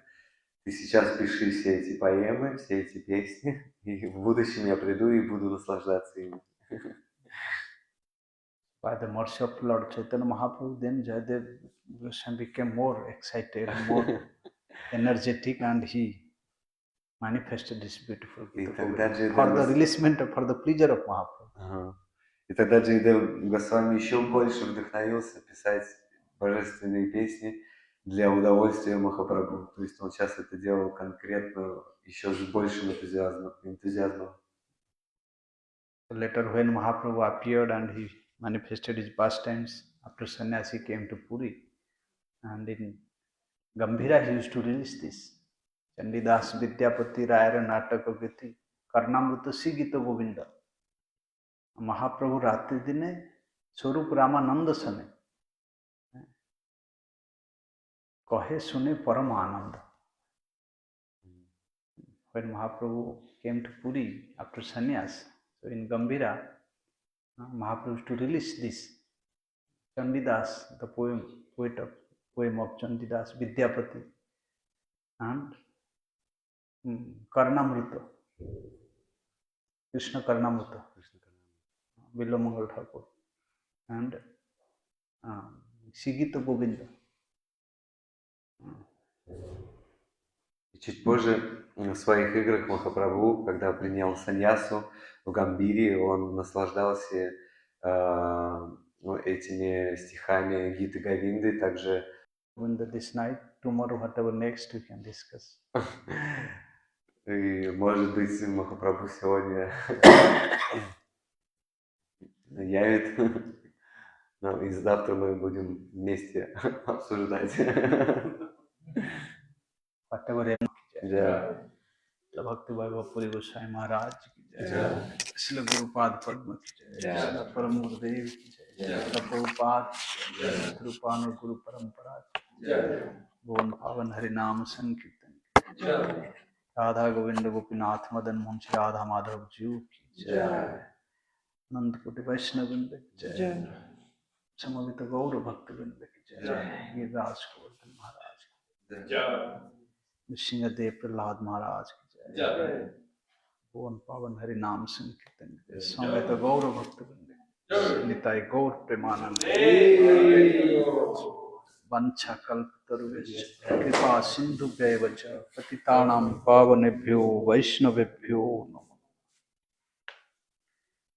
ты сейчас пиши все эти поэмы, все эти песни, и в будущем я приду и буду наслаждаться ими». By the mercy of Lord Chaitanya Mahaprabhu, then Jayadeva Goswami became more excited, more energetic, and he manifested this beautiful Gita for the releasement, for the pleasure of Mahaprabhu. И тогда Джайадев Госвами еще больше вдохновился писать божественные песни для удовольствия Махапрабху. То есть он сейчас это делал конкретно, еще с большим энтузиазмом. Later, when Mahaprabhu appeared and he manifested his pastimes, after sannyas he came to Puri, and in Gambhira he used to release this. Chandidas Vidyapati Rayara Nataka Giti Karnamruta Sigita Govinda. Mahaprabhu Ratri Dine Swarup Ramananda Sane Kahe Sune Parama. When Mahaprabhu came to Puri after sannyas, so in Gambhira, Mahaprabhu used to release this Chandidas, the poem of Chandidas Vidyapati, and Karnamrita, Krishna Karnamrita, Vilamangal Thakur, and Sigita Govinda. Чуть позже в своих играх Махапрабху, когда принял саньясу в Гамбире, он наслаждался этими стихами Гиты Говинды, также This night, tomorrow, whatever next we can discuss. И, может быть, Махапрабху сегодня явит, и завтра мы будем вместе обсуждать. Whatever. Да. Bhakti Vaibhav Puri Goswami Maharaj. Srila Gurupad पद्म की जय, श्रील परम गुरुदेव की जय, श्रील प्रभुपाद कृपानु गुरु परंपरा की जय, भुवन पावन हरि नाम संकीर्तन की जय, राधा गोविंद गोपीनाथ मदन मोहन श्री राधा माधव जीव की जय, अनंत कोटि वैष्णव वृंद की जय, समवेत गौर भक्त वृंद की जय, गिरिराज गोवर्धन महाराज की जय, नृसिंहदेव प्रहलाद महाराज की जय, भुवन पावन हरि नाम संकीर्तन की जय, समवेत गौर भक्त वृंद की जय, निताय गौर प्रेमानंद वंशा कल्पतरुभ्यश्च कृपा सिन्धुभ्यैव च पतितानां पावनेभ्यो वैष्णवेभ्यो नमः।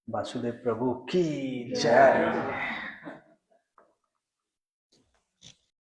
वासुदेव प्रभु की जय।